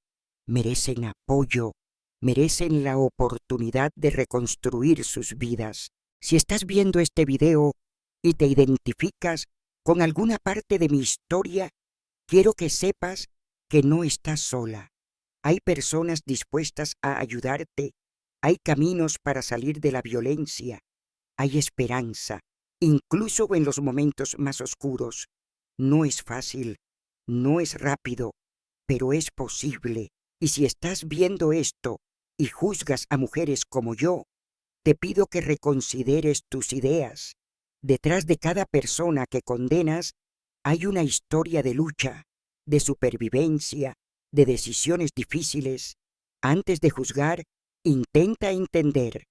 merecen apoyo, merecen la oportunidad de reconstruir sus vidas. Si estás viendo este video y te identificas con alguna parte de mi historia, quiero que sepas que no estás sola. Hay personas dispuestas a ayudarte, hay caminos para salir de la violencia, hay esperanza, incluso en los momentos más oscuros. No es fácil, no es rápido, pero es posible. Y si estás viendo esto y juzgas a mujeres como yo, te pido que reconsideres tus ideas. Detrás de cada persona que condenas hay una historia de lucha, de supervivencia, de decisiones difíciles. Antes de juzgar, intenta entender.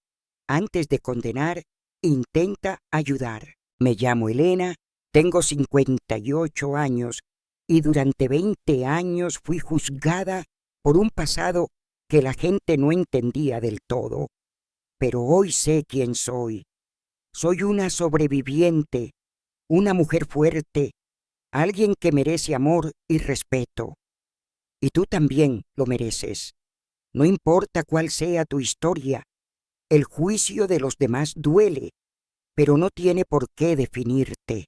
Antes de condenar, intenta ayudar. Me llamo Elena, tengo 58 años y durante 20 años fui juzgada por un pasado que la gente no entendía del todo. Pero hoy sé quién soy. Soy una sobreviviente, una mujer fuerte, alguien que merece amor y respeto. Y tú también lo mereces. No importa cuál sea tu historia, el juicio de los demás duele, pero no tiene por qué definirte.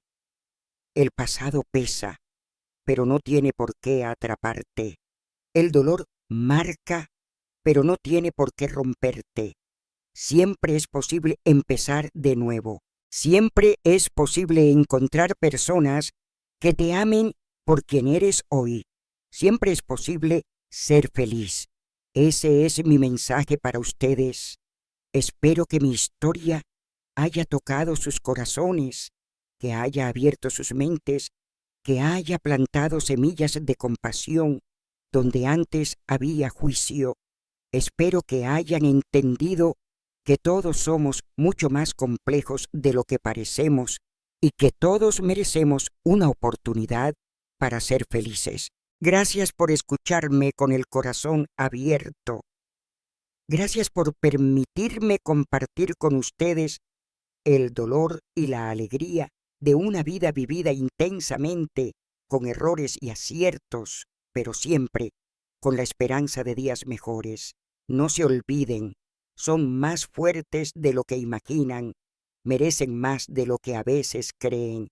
El pasado pesa, pero no tiene por qué atraparte. El dolor marca, pero no tiene por qué romperte. Siempre es posible empezar de nuevo. Siempre es posible encontrar personas que te amen por quien eres hoy. Siempre es posible ser feliz. Ese es mi mensaje para ustedes. Espero que mi historia haya tocado sus corazones, que haya abierto sus mentes, que haya plantado semillas de compasión donde antes había juicio. Espero que hayan entendido que todos somos mucho más complejos de lo que parecemos y que todos merecemos una oportunidad para ser felices. Gracias por escucharme con el corazón abierto. Gracias por permitirme compartir con ustedes el dolor y la alegría de una vida vivida intensamente, con errores y aciertos, pero siempre con la esperanza de días mejores. No se olviden, son más fuertes de lo que imaginan, merecen más de lo que a veces creen,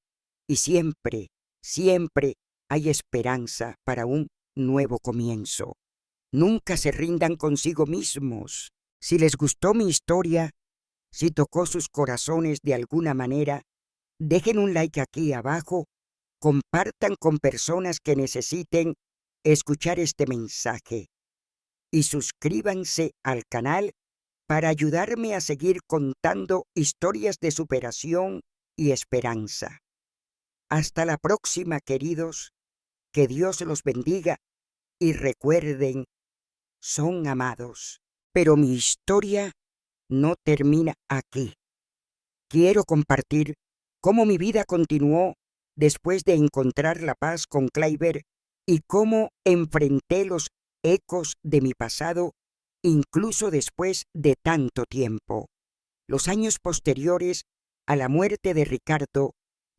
y siempre, siempre hay esperanza para un nuevo comienzo. Nunca se rindan consigo mismos. Si les gustó mi historia, si tocó sus corazones de alguna manera, dejen un like aquí abajo, compartan con personas que necesiten escuchar este mensaje y suscríbanse al canal para ayudarme a seguir contando historias de superación y esperanza. Hasta la próxima, queridos. Que Dios los bendiga y recuerden, son amados. Pero mi historia no termina aquí. Quiero compartir cómo mi vida continuó después de encontrar la paz con Kleiber y cómo enfrenté los ecos de mi pasado incluso después de tanto tiempo. Los años posteriores a la muerte de Ricardo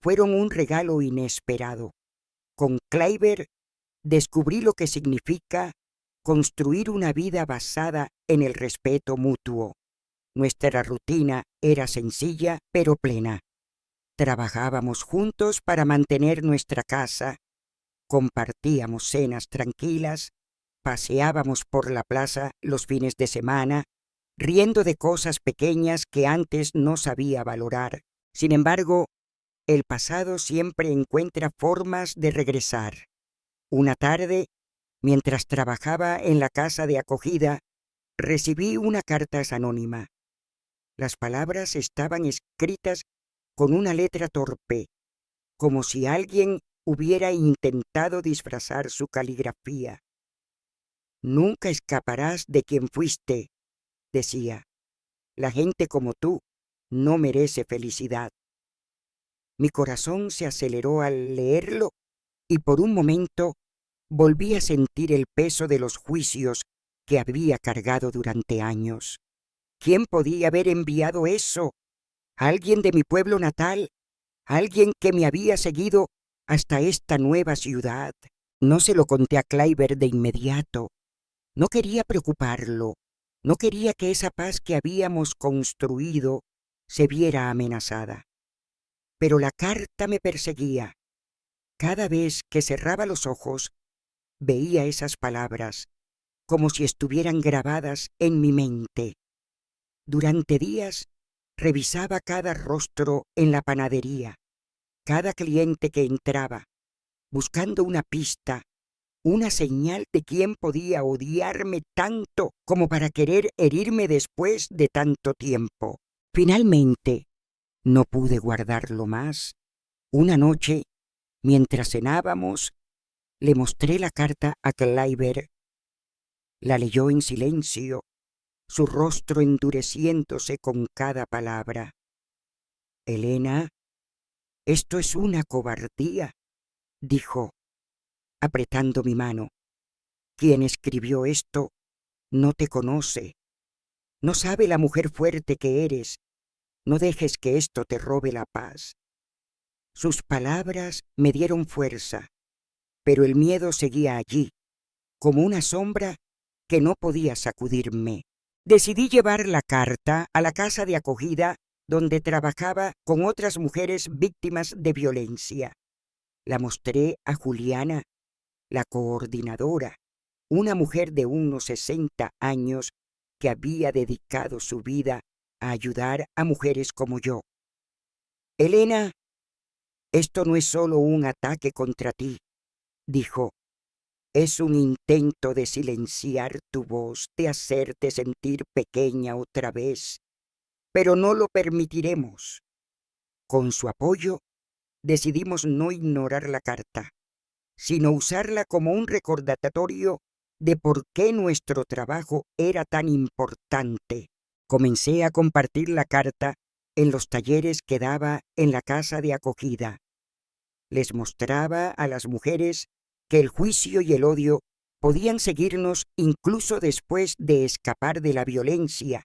fueron un regalo inesperado. Con Kleiber descubrí lo que significa construir una vida basada en el respeto mutuo. Nuestra rutina era sencilla pero plena. Trabajábamos juntos para mantener nuestra casa, compartíamos cenas tranquilas, paseábamos por la plaza los fines de semana, riendo de cosas pequeñas que antes no sabía valorar. Sin embargo, el pasado siempre encuentra formas de regresar. Una tarde, mientras trabajaba en la casa de acogida, recibí una carta anónima. Las palabras estaban escritas con una letra torpe, como si alguien hubiera intentado disfrazar su caligrafía. Nunca escaparás de quien fuiste, decía. La gente como tú no merece felicidad. Mi corazón se aceleró al leerlo y por un momento volví a sentir el peso de los juicios que había cargado durante años. ¿Quién podía haber enviado eso? ¿Alguien de mi pueblo natal? ¿Alguien que me había seguido hasta esta nueva ciudad? No se lo conté a Kleiber de inmediato. No quería preocuparlo. No quería que esa paz que habíamos construido se viera amenazada. Pero la carta me perseguía. Cada vez que cerraba los ojos, veía esas palabras, como si estuvieran grabadas en mi mente. Durante días, revisaba cada rostro en la panadería, cada cliente que entraba, buscando una pista, una señal de quién podía odiarme tanto como para querer herirme después de tanto tiempo. Finalmente, no pude guardarlo más. Una noche, mientras cenábamos, le mostré la carta a Kleiber. La leyó en silencio, su rostro endureciéndose con cada palabra. Elena, esto es una cobardía, dijo, apretando mi mano. Quien escribió esto no te conoce, no sabe la mujer fuerte que eres. No dejes que esto te robe la paz. Sus palabras me dieron fuerza, pero el miedo seguía allí, como una sombra que no podía sacudirme. Decidí llevar la carta a la casa de acogida donde trabajaba con otras mujeres víctimas de violencia. La mostré a Juliana, la coordinadora, una mujer de unos 60 años que había dedicado su vida a ayudar a mujeres como yo. Elena, esto no es solo un ataque contra ti, dijo, es un intento de silenciar tu voz, de hacerte sentir pequeña otra vez, pero no lo permitiremos. Con su apoyo, decidimos no ignorar la carta, sino usarla como un recordatorio de por qué nuestro trabajo era tan importante. Comencé a compartir la carta en los talleres que daba en la casa de acogida. Les mostraba a las mujeres que el juicio y el odio podían seguirnos incluso después de escapar de la violencia,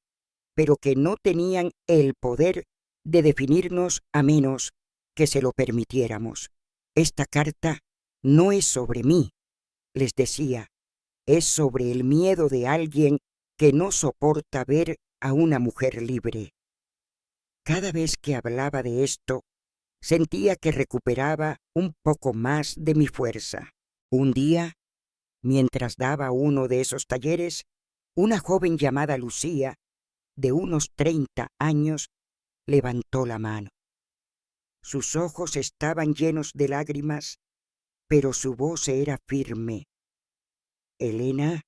pero que no tenían el poder de definirnos a menos que se lo permitiéramos. Esta carta no es sobre mí, les decía, es sobre el miedo de alguien que no soporta ver a una mujer libre. Cada vez que hablaba de esto, sentía que recuperaba un poco más de mi fuerza. Un día, mientras daba uno de esos talleres, una joven llamada Lucía, de unos 30 años, levantó la mano. Sus ojos estaban llenos de lágrimas, pero su voz era firme. Elena,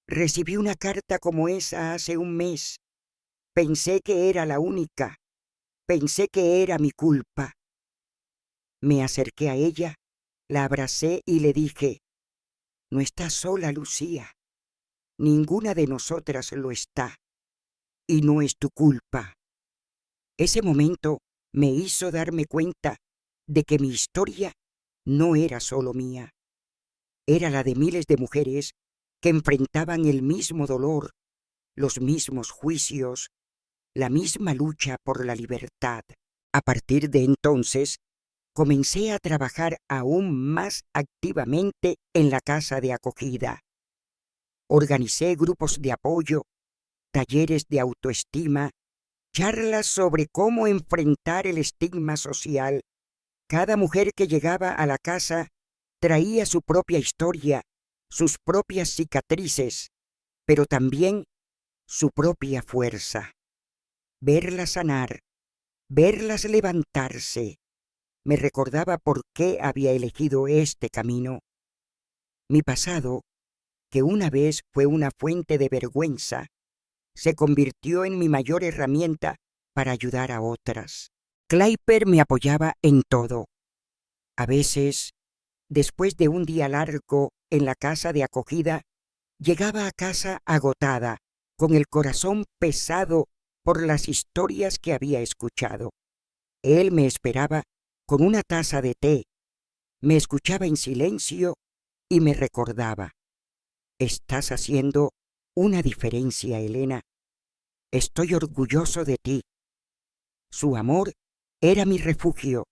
recibí una carta como esa hace un mes. Pensé que era la única. Pensé que era mi culpa. Me acerqué a ella, la abracé y le dije, no estás sola, Lucía. Ninguna de nosotras lo está. Y no es tu culpa. Ese momento me hizo darme cuenta de que mi historia no era solo mía. Era la de miles de mujeres que enfrentaban el mismo dolor, los mismos juicios, la misma lucha por la libertad. A partir de entonces, comencé a trabajar aún más activamente en la casa de acogida. Organicé grupos de apoyo, talleres de autoestima, charlas sobre cómo enfrentar el estigma social. Cada mujer que llegaba a la casa traía su propia historia, sus propias cicatrices, pero también su propia fuerza. Verlas sanar, verlas levantarse, me recordaba por qué había elegido este camino. Mi pasado, que una vez fue una fuente de vergüenza, se convirtió en mi mayor herramienta para ayudar a otras. Kleiper me apoyaba en todo. A veces, después de un día largo en la casa de acogida, llegaba a casa agotada, con el corazón pesado por las historias que había escuchado. Él me esperaba con una taza de té, me escuchaba en silencio y me recordaba, estás haciendo una diferencia, Elena. Estoy orgulloso de ti. Su amor era mi refugio,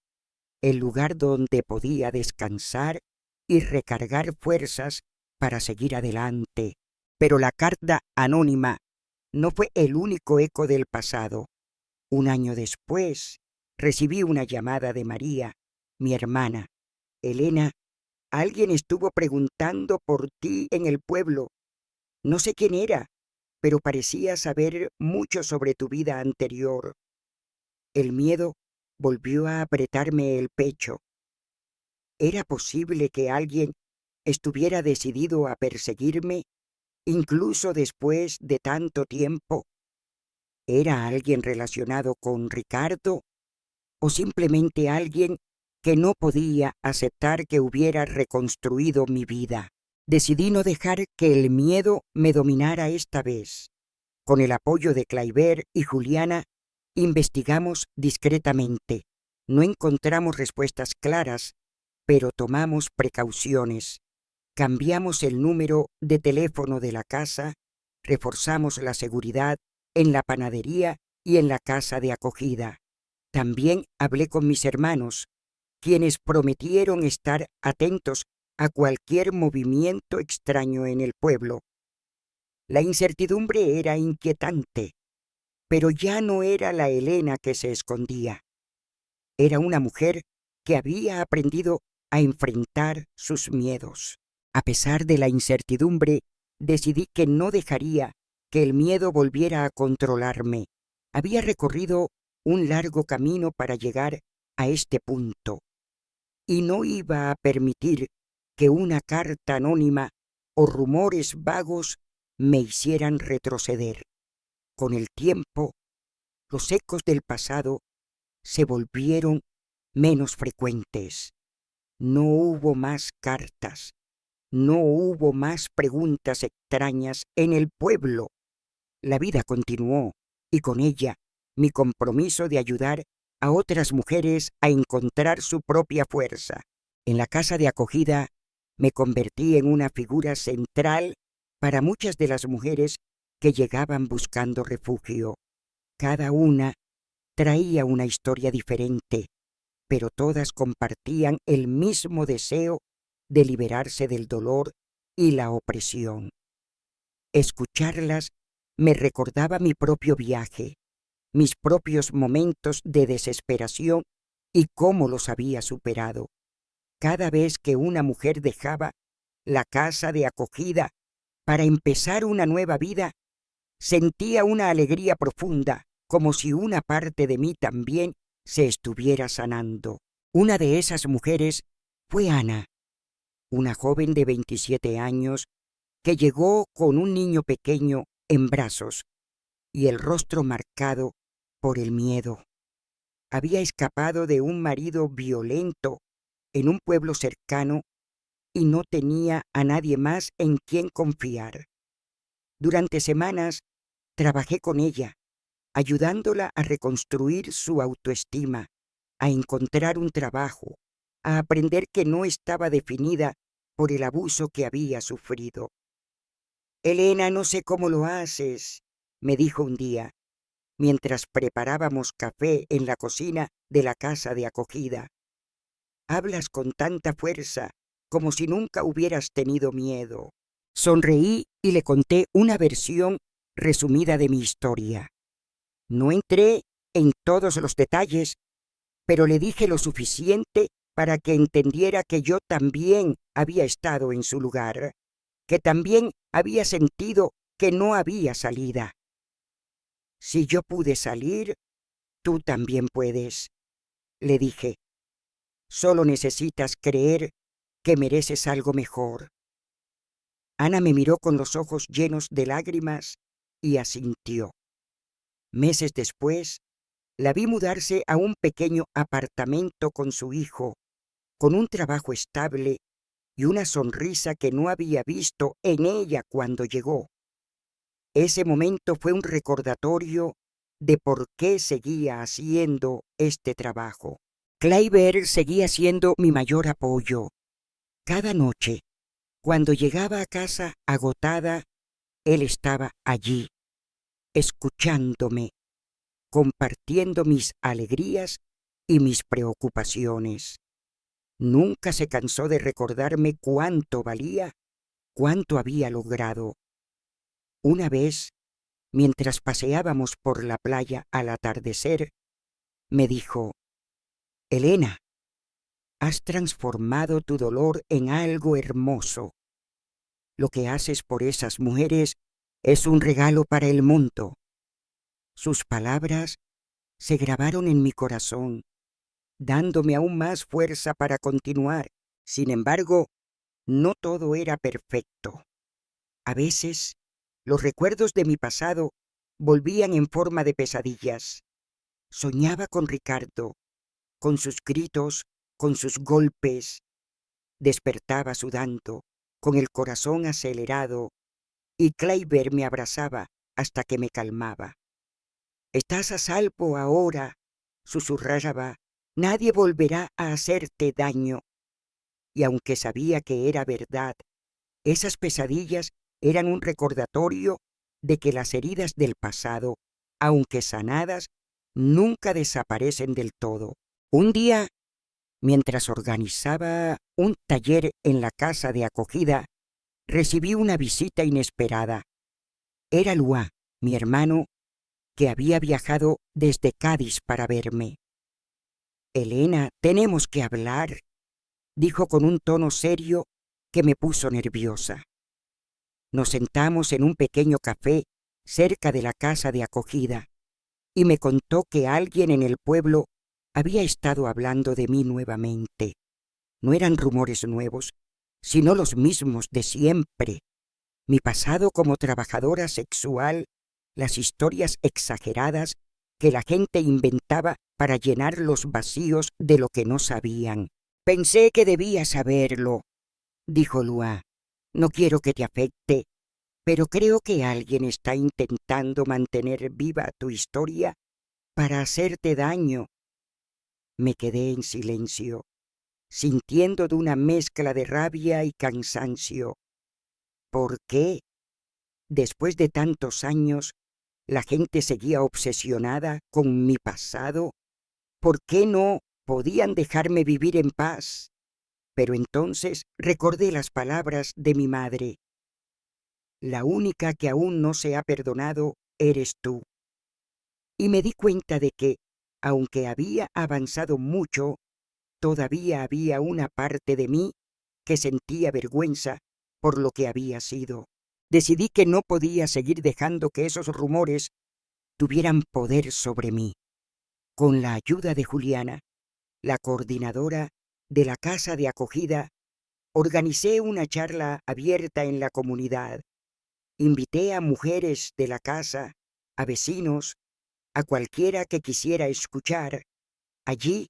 el lugar donde podía descansar y recargar fuerzas para seguir adelante. Pero la carta anónima no fue el único eco del pasado. Un año después, recibí una llamada de María, mi hermana. Elena, alguien estuvo preguntando por ti en el pueblo. No sé quién era, pero parecía saber mucho sobre tu vida anterior. El miedo volvió a apretarme el pecho. ¿Era posible que alguien estuviera decidido a perseguirme, incluso después de tanto tiempo? ¿Era alguien relacionado con Ricardo o simplemente alguien que no podía aceptar que hubiera reconstruido mi vida? Decidí no dejar que el miedo me dominara esta vez. Con el apoyo de Kleiber y Juliana, investigamos discretamente. No encontramos respuestas claras, pero tomamos precauciones. Cambiamos el número de teléfono de la casa, reforzamos la seguridad en la panadería y en la casa de acogida. También hablé con mis hermanos, quienes prometieron estar atentos a cualquier movimiento extraño en el pueblo. La incertidumbre era inquietante, pero ya no era la Elena que se escondía. Era una mujer que había aprendido a enfrentar sus miedos. A pesar de la incertidumbre, decidí que no dejaría que el miedo volviera a controlarme. Había recorrido un largo camino para llegar a este punto, y no iba a permitir que una carta anónima o rumores vagos me hicieran retroceder. Con el tiempo, los ecos del pasado se volvieron menos frecuentes. No hubo más cartas, no hubo más preguntas extrañas en el pueblo. La vida continuó y con ella mi compromiso de ayudar a otras mujeres a encontrar su propia fuerza. En la casa de acogida me convertí en una figura central para muchas de las mujeres que llegaban buscando refugio. Cada una traía una historia diferente, pero todas compartían el mismo deseo de liberarse del dolor y la opresión. Escucharlas me recordaba mi propio viaje, mis propios momentos de desesperación y cómo los había superado. Cada vez que una mujer dejaba la casa de acogida para empezar una nueva vida, sentía una alegría profunda, como si una parte de mí también se estuviera sanando. Una de esas mujeres fue Ana, una joven de 27 años que llegó con un niño pequeño en brazos y el rostro marcado por el miedo. Había escapado de un marido violento en un pueblo cercano y no tenía a nadie más en quien confiar. Durante semanas trabajé con ella, ayudándola a reconstruir su autoestima, a encontrar un trabajo, a aprender que no estaba definida por el abuso que había sufrido. «Elena, no sé cómo lo haces», me dijo un día, mientras preparábamos café en la cocina de la casa de acogida. «Hablas con tanta fuerza, como si nunca hubieras tenido miedo». Sonreí y le conté una versión resumida de mi historia. No entré en todos los detalles, pero le dije lo suficiente para que entendiera que yo también había estado en su lugar, que también había sentido que no había salida. «Si yo pude salir, tú también puedes», le dije. «Solo necesitas creer que mereces algo mejor». Ana me miró con los ojos llenos de lágrimas y asintió. Meses después, la vi mudarse a un pequeño apartamento con su hijo, con un trabajo estable y una sonrisa que no había visto en ella cuando llegó. Ese momento fue un recordatorio de por qué seguía haciendo este trabajo. Kleiber seguía siendo mi mayor apoyo. Cada noche, cuando llegaba a casa agotada, él estaba allí, escuchándome, compartiendo mis alegrías y mis preocupaciones. Nunca se cansó de recordarme cuánto valía, cuánto había logrado. Una vez, mientras paseábamos por la playa al atardecer, me dijo: «Elena, has transformado tu dolor en algo hermoso. Lo que haces por esas mujeres es un regalo para el mundo». Sus palabras se grabaron en mi corazón, dándome aún más fuerza para continuar. Sin embargo, no todo era perfecto. A veces, los recuerdos de mi pasado volvían en forma de pesadillas. Soñaba con Ricardo, con sus gritos, con sus golpes. Despertaba sudando, con el corazón acelerado, y Kleiber me abrazaba hasta que me calmaba. «Estás a salvo ahora», susurraba. «Nadie volverá a hacerte daño». Y aunque sabía que era verdad, esas pesadillas eran un recordatorio de que las heridas del pasado, aunque sanadas, nunca desaparecen del todo. Un día, mientras organizaba un taller en la casa de acogida, recibí una visita inesperada. Era Lua, mi hermano, que había viajado desde Cádiz para verme. «Elena, tenemos que hablar», dijo con un tono serio que me puso nerviosa. Nos sentamos en un pequeño café cerca de la casa de acogida y me contó que alguien en el pueblo había estado hablando de mí nuevamente. No eran rumores nuevos, sino los mismos de siempre. Mi pasado como trabajadora sexual, las historias exageradas que la gente inventaba para llenar los vacíos de lo que no sabían. Pensé que debía saberlo, dijo Lua. No quiero que te afecte, pero creo que alguien está intentando mantener viva tu historia para hacerte daño. Me quedé en silencio, sintiendo de una mezcla de rabia y cansancio. ¿Por qué, después de tantos años, la gente seguía obsesionada con mi pasado? ¿Por qué no podían dejarme vivir en paz? Pero entonces recordé las palabras de mi madre. La única que aún no se ha perdonado eres tú. Y me di cuenta de que, aunque había avanzado mucho, todavía había una parte de mí que sentía vergüenza por lo que había sido. Decidí que no podía seguir dejando que esos rumores tuvieran poder sobre mí. Con la ayuda de Juliana, la coordinadora de la casa de acogida, organicé una charla abierta en la comunidad. Invité a mujeres de la casa, a vecinos, a cualquiera que quisiera escuchar. Allí,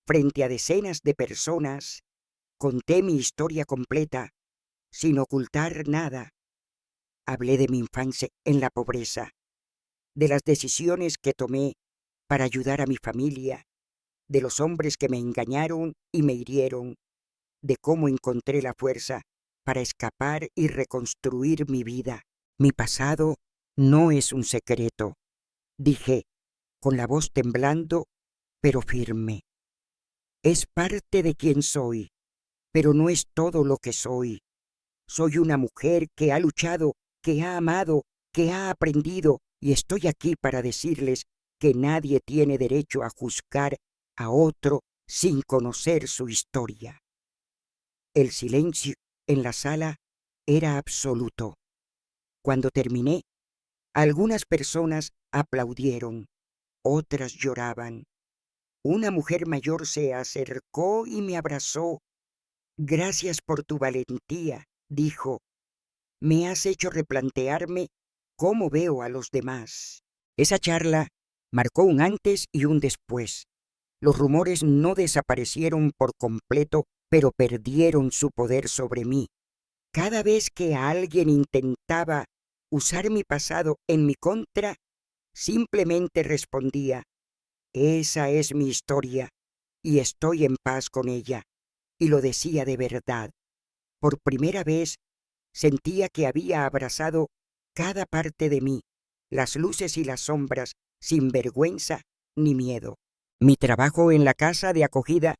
frente a decenas de personas, conté mi historia completa, sin ocultar nada. Hablé de mi infancia en la pobreza, de las decisiones que tomé para ayudar a mi familia, de los hombres que me engañaron y me hirieron, de cómo encontré la fuerza para escapar y reconstruir mi vida. Mi pasado no es un secreto, dije, con la voz temblando, pero firme. Es parte de quien soy, pero no es todo lo que soy. Soy una mujer que ha luchado, que ha amado, que ha aprendido, y estoy aquí para decirles que nadie tiene derecho a juzgar a otro sin conocer su historia. El silencio en la sala era absoluto. Cuando terminé, algunas personas aplaudieron, otras lloraban. Una mujer mayor se acercó y me abrazó. Gracias por tu valentía, dijo. Me has hecho replantearme cómo veo a los demás. Esa charla marcó un antes y un después. Los rumores no desaparecieron por completo, pero perdieron su poder sobre mí. Cada vez que alguien intentaba usar mi pasado en mi contra, simplemente respondía, esa es mi historia y estoy en paz con ella. Y lo decía de verdad. Por primera vez sentía que había abrazado cada parte de mí, las luces y las sombras, sin vergüenza ni miedo. Mi trabajo en la casa de acogida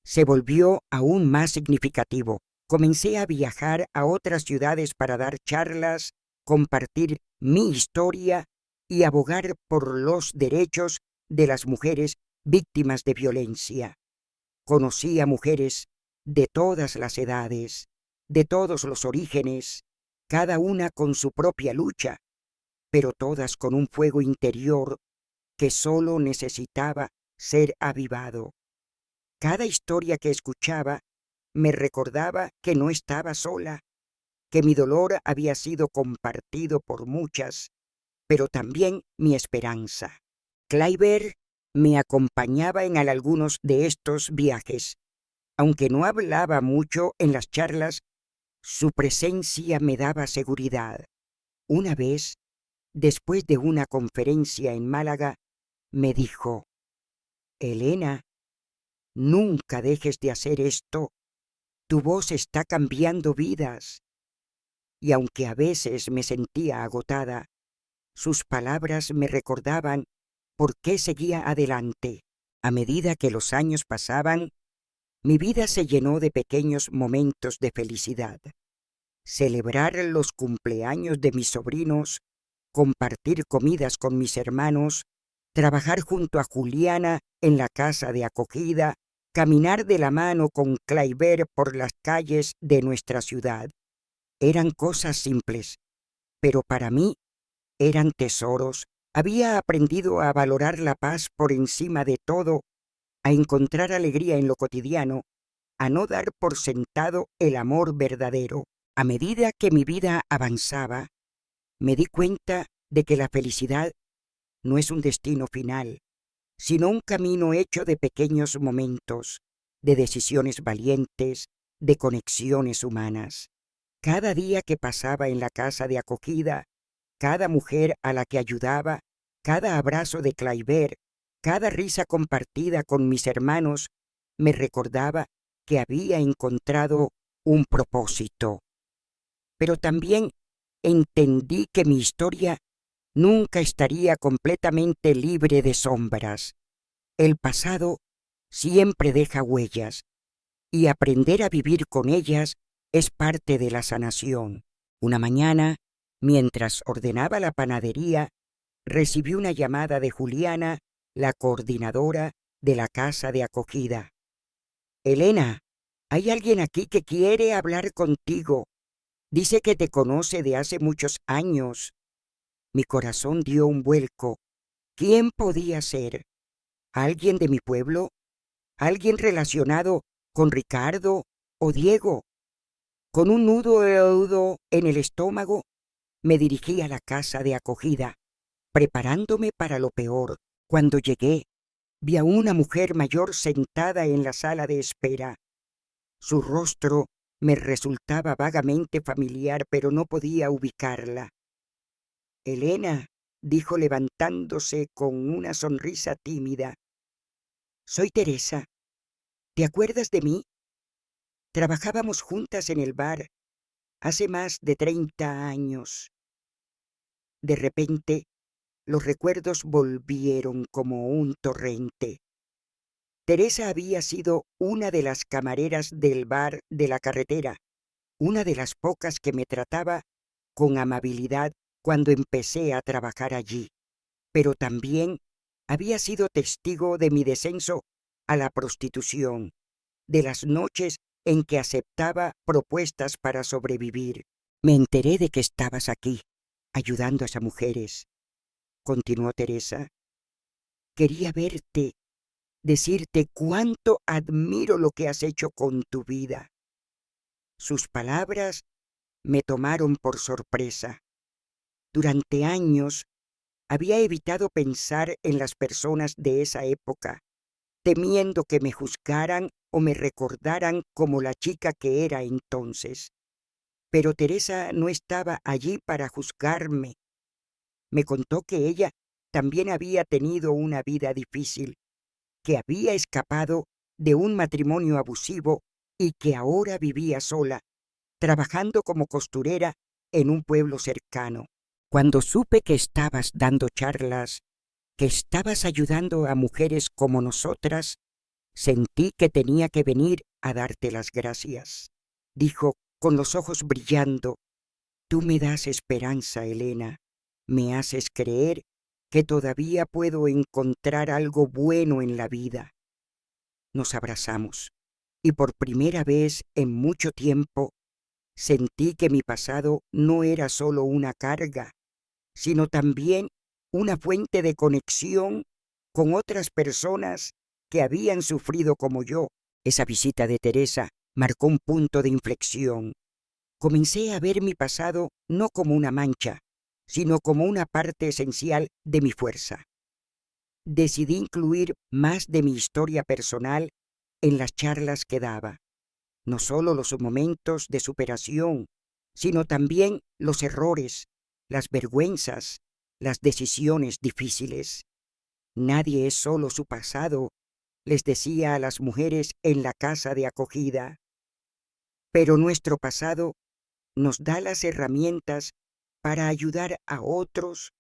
se volvió aún más significativo. Comencé a viajar a otras ciudades para dar charlas, compartir mi historia y abogar por los derechos de las mujeres víctimas de violencia. Conocí a mujeres de todas las edades, de todos los orígenes, cada una con su propia lucha, pero todas con un fuego interior que solo necesitaba ser avivado. Cada historia que escuchaba me recordaba que no estaba sola, que mi dolor había sido compartido por muchas, pero también mi esperanza. Kleiber me acompañaba en algunos de estos viajes. Aunque no hablaba mucho en las charlas, su presencia me daba seguridad. Una vez, después de una conferencia en Málaga, me dijo, Elena, nunca dejes de hacer esto. Tu voz está cambiando vidas. Y aunque a veces me sentía agotada, sus palabras me recordaban por qué seguía adelante. A medida que los años pasaban, mi vida se llenó de pequeños momentos de felicidad. Celebrar los cumpleaños de mis sobrinos, compartir comidas con mis hermanos, trabajar junto a Juliana en la casa de acogida, caminar de la mano con Kleiber por las calles de nuestra ciudad. Eran cosas simples, pero para mí eran tesoros. Había aprendido a valorar la paz por encima de todo, a encontrar alegría en lo cotidiano a no dar por sentado el amor verdadero. A medida que mi vida avanzaba, me di cuenta de que la felicidad no es un destino final, sino un camino hecho de pequeños momentos, de decisiones valientes, de conexiones humanas. Cada día que pasaba en la casa de acogida, cada mujer a la que ayudaba, cada abrazo de Cliver, cada risa compartida con mis hermanos, me recordaba que había encontrado un propósito. Pero también entendí que mi historia nunca estaría completamente libre de sombras. El pasado siempre deja huellas, y aprender a vivir con ellas es parte de la sanación. Una mañana, mientras ordenaba la panadería, recibí una llamada de Juliana, la coordinadora de la casa de acogida. Elena, hay alguien aquí que quiere hablar contigo. Dice que te conoce de hace muchos años. Mi corazón dio un vuelco. ¿Quién podía ser? ¿Alguien de mi pueblo? ¿Alguien relacionado con Ricardo o Diego? Con un nudo en el estómago, me dirigí a la casa de acogida, preparándome para lo peor. Cuando llegué, vi a una mujer mayor sentada en la sala de espera. Su rostro me resultaba vagamente familiar, pero no podía ubicarla. Elena, dijo levantándose con una sonrisa tímida. Soy Teresa. ¿Te acuerdas de mí? Trabajábamos juntas en el bar hace más de 30 años. De repente, los recuerdos volvieron como un torrente. Teresa había sido una de las camareras del bar de la carretera, una de las pocas que me trataba con amabilidad cuando empecé a trabajar allí, pero también había sido testigo de mi descenso a la prostitución, de las noches en que aceptaba propuestas para sobrevivir. Me enteré de que estabas aquí, ayudando a esas mujeres, continuó Teresa. Quería verte, decirte cuánto admiro lo que has hecho con tu vida. Sus palabras me tomaron por sorpresa. Durante años había evitado pensar en las personas de esa época, temiendo que me juzgaran o me recordaran como la chica que era entonces. Pero Teresa no estaba allí para juzgarme. Me contó que ella también había tenido una vida difícil, que había escapado de un matrimonio abusivo y que ahora vivía sola, trabajando como costurera en un pueblo cercano. Cuando supe que estabas dando charlas, que estabas ayudando a mujeres como nosotras, sentí que tenía que venir a darte las gracias. Dijo con los ojos brillando, tú me das esperanza, Elena. Me haces creer que todavía puedo encontrar algo bueno en la vida. Nos abrazamos, y por primera vez en mucho tiempo sentí que mi pasado no era solo una carga, sino también una fuente de conexión con otras personas que habían sufrido como yo. Esa visita de Teresa marcó un punto de inflexión. Comencé a ver mi pasado no como una mancha, sino como una parte esencial de mi fuerza. Decidí incluir más de mi historia personal en las charlas que daba, no solo los momentos de superación, sino también los errores, las vergüenzas, las decisiones difíciles. Nadie es solo su pasado, les decía a las mujeres en la casa de acogida. Pero nuestro pasado nos da las herramientas para ayudar a otros,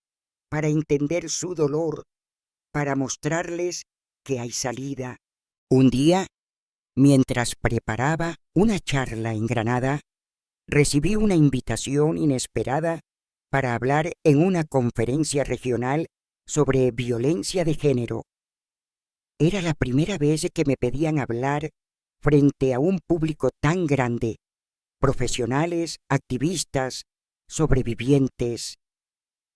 para entender su dolor, para mostrarles que hay salida. Un día, mientras preparaba una charla en Granada, recibí una invitación inesperada para hablar en una conferencia regional sobre violencia de género. Era la primera vez que me pedían hablar frente a un público tan grande, profesionales, activistas, sobrevivientes.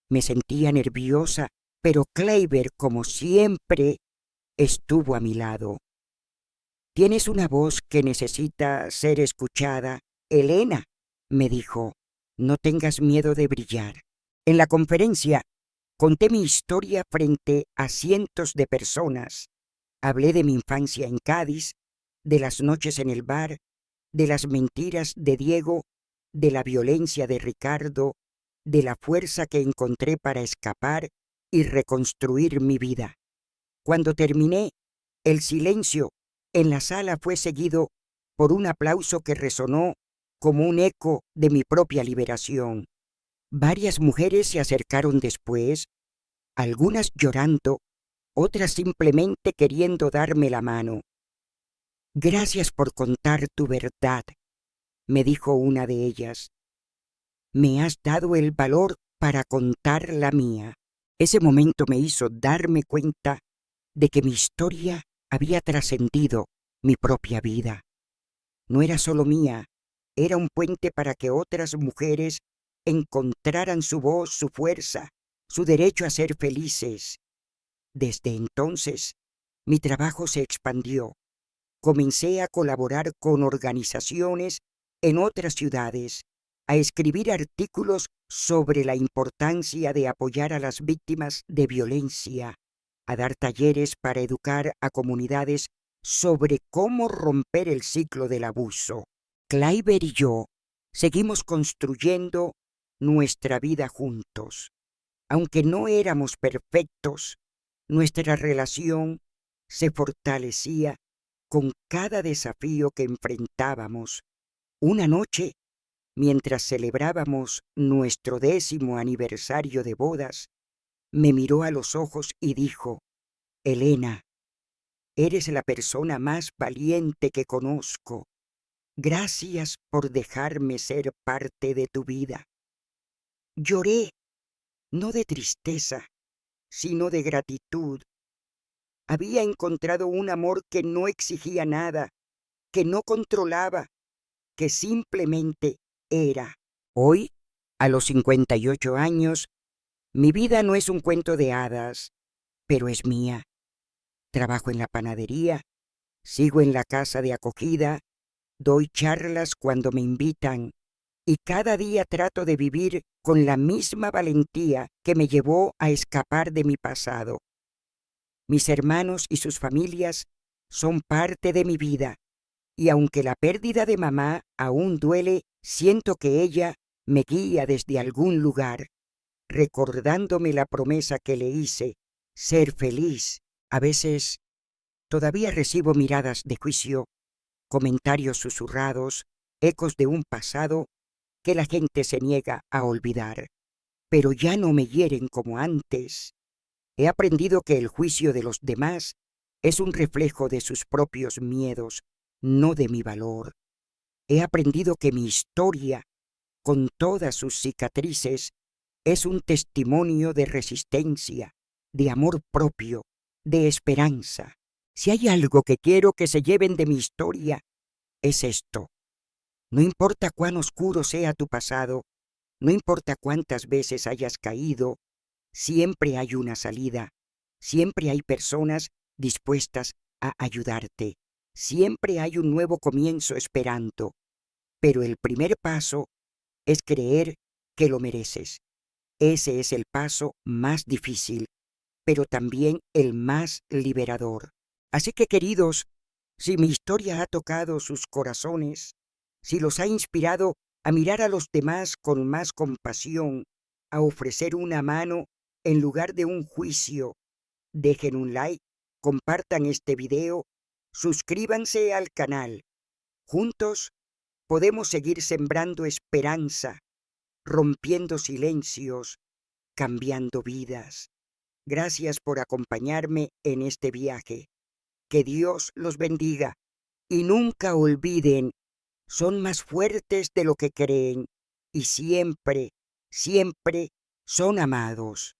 Me sentía nerviosa, pero Cliver, como siempre, estuvo a mi lado. Tienes una voz que necesita ser escuchada. Elena, me dijo, no tengas miedo de brillar. En la conferencia conté mi historia frente a cientos de personas. Hablé de mi infancia en Cádiz, de las noches en el bar, de las mentiras de Diego, de la violencia de Ricardo, de la fuerza que encontré para escapar y reconstruir mi vida. Cuando terminé, el silencio en la sala fue seguido por un aplauso que resonó como un eco de mi propia liberación. Varias mujeres se acercaron después, algunas llorando, otras simplemente queriendo darme la mano. Gracias por contar tu verdad, me dijo una de ellas. Me has dado el valor para contar la mía. Ese momento me hizo darme cuenta de que mi historia había trascendido mi propia vida. No era solo mía, era un puente para que otras mujeres encontraran su voz, su fuerza, su derecho a ser felices. Desde entonces, mi trabajo se expandió. Comencé a colaborar con organizaciones en otras ciudades, a escribir artículos sobre la importancia de apoyar a las víctimas de violencia, a dar talleres para educar a comunidades sobre cómo romper el ciclo del abuso. Kleiber y yo seguimos construyendo nuestra vida juntos. Aunque no éramos perfectos, nuestra relación se fortalecía con cada desafío que enfrentábamos. Una noche, mientras celebrábamos nuestro 10º aniversario de bodas, me miró a los ojos y dijo, Elena, eres la persona más valiente que conozco. Gracias por dejarme ser parte de tu vida. Lloré, no de tristeza, sino de gratitud. Había encontrado un amor que no exigía nada, que no controlaba, que simplemente era. Hoy, a los 58 años, mi vida no es un cuento de hadas, pero es mía. Trabajo en la panadería, sigo en la casa de acogida, doy charlas cuando me invitan y cada día trato de vivir con la misma valentía que me llevó a escapar de mi pasado. Mis hermanos y sus familias son parte de mi vida y aunque la pérdida de mamá aún duele, siento que ella me guía desde algún lugar, recordándome la promesa que le hice, ser feliz. A veces todavía recibo miradas de juicio, comentarios susurrados, ecos de un pasado que la gente se niega a olvidar. Pero ya no me hieren como antes. He aprendido que el juicio de los demás es un reflejo de sus propios miedos, no de mi valor. He aprendido que mi historia, con todas sus cicatrices, es un testimonio de resistencia, de amor propio, de esperanza. Si hay algo que quiero que se lleven de mi historia, es esto. No importa cuán oscuro sea tu pasado, no importa cuántas veces hayas caído, siempre hay una salida, siempre hay personas dispuestas a ayudarte, siempre hay un nuevo comienzo esperando. Pero el primer paso es creer que lo mereces. Ese es el paso más difícil, pero también el más liberador. Así que, queridos, si mi historia ha tocado sus corazones, si los ha inspirado a mirar a los demás con más compasión, a ofrecer una mano en lugar de un juicio, dejen un like, compartan este video, suscríbanse al canal. Juntos podemos seguir sembrando esperanza, rompiendo silencios, cambiando vidas. Gracias por acompañarme en este viaje. Que Dios los bendiga y nunca olviden, son más fuertes de lo que creen y siempre, siempre son amados.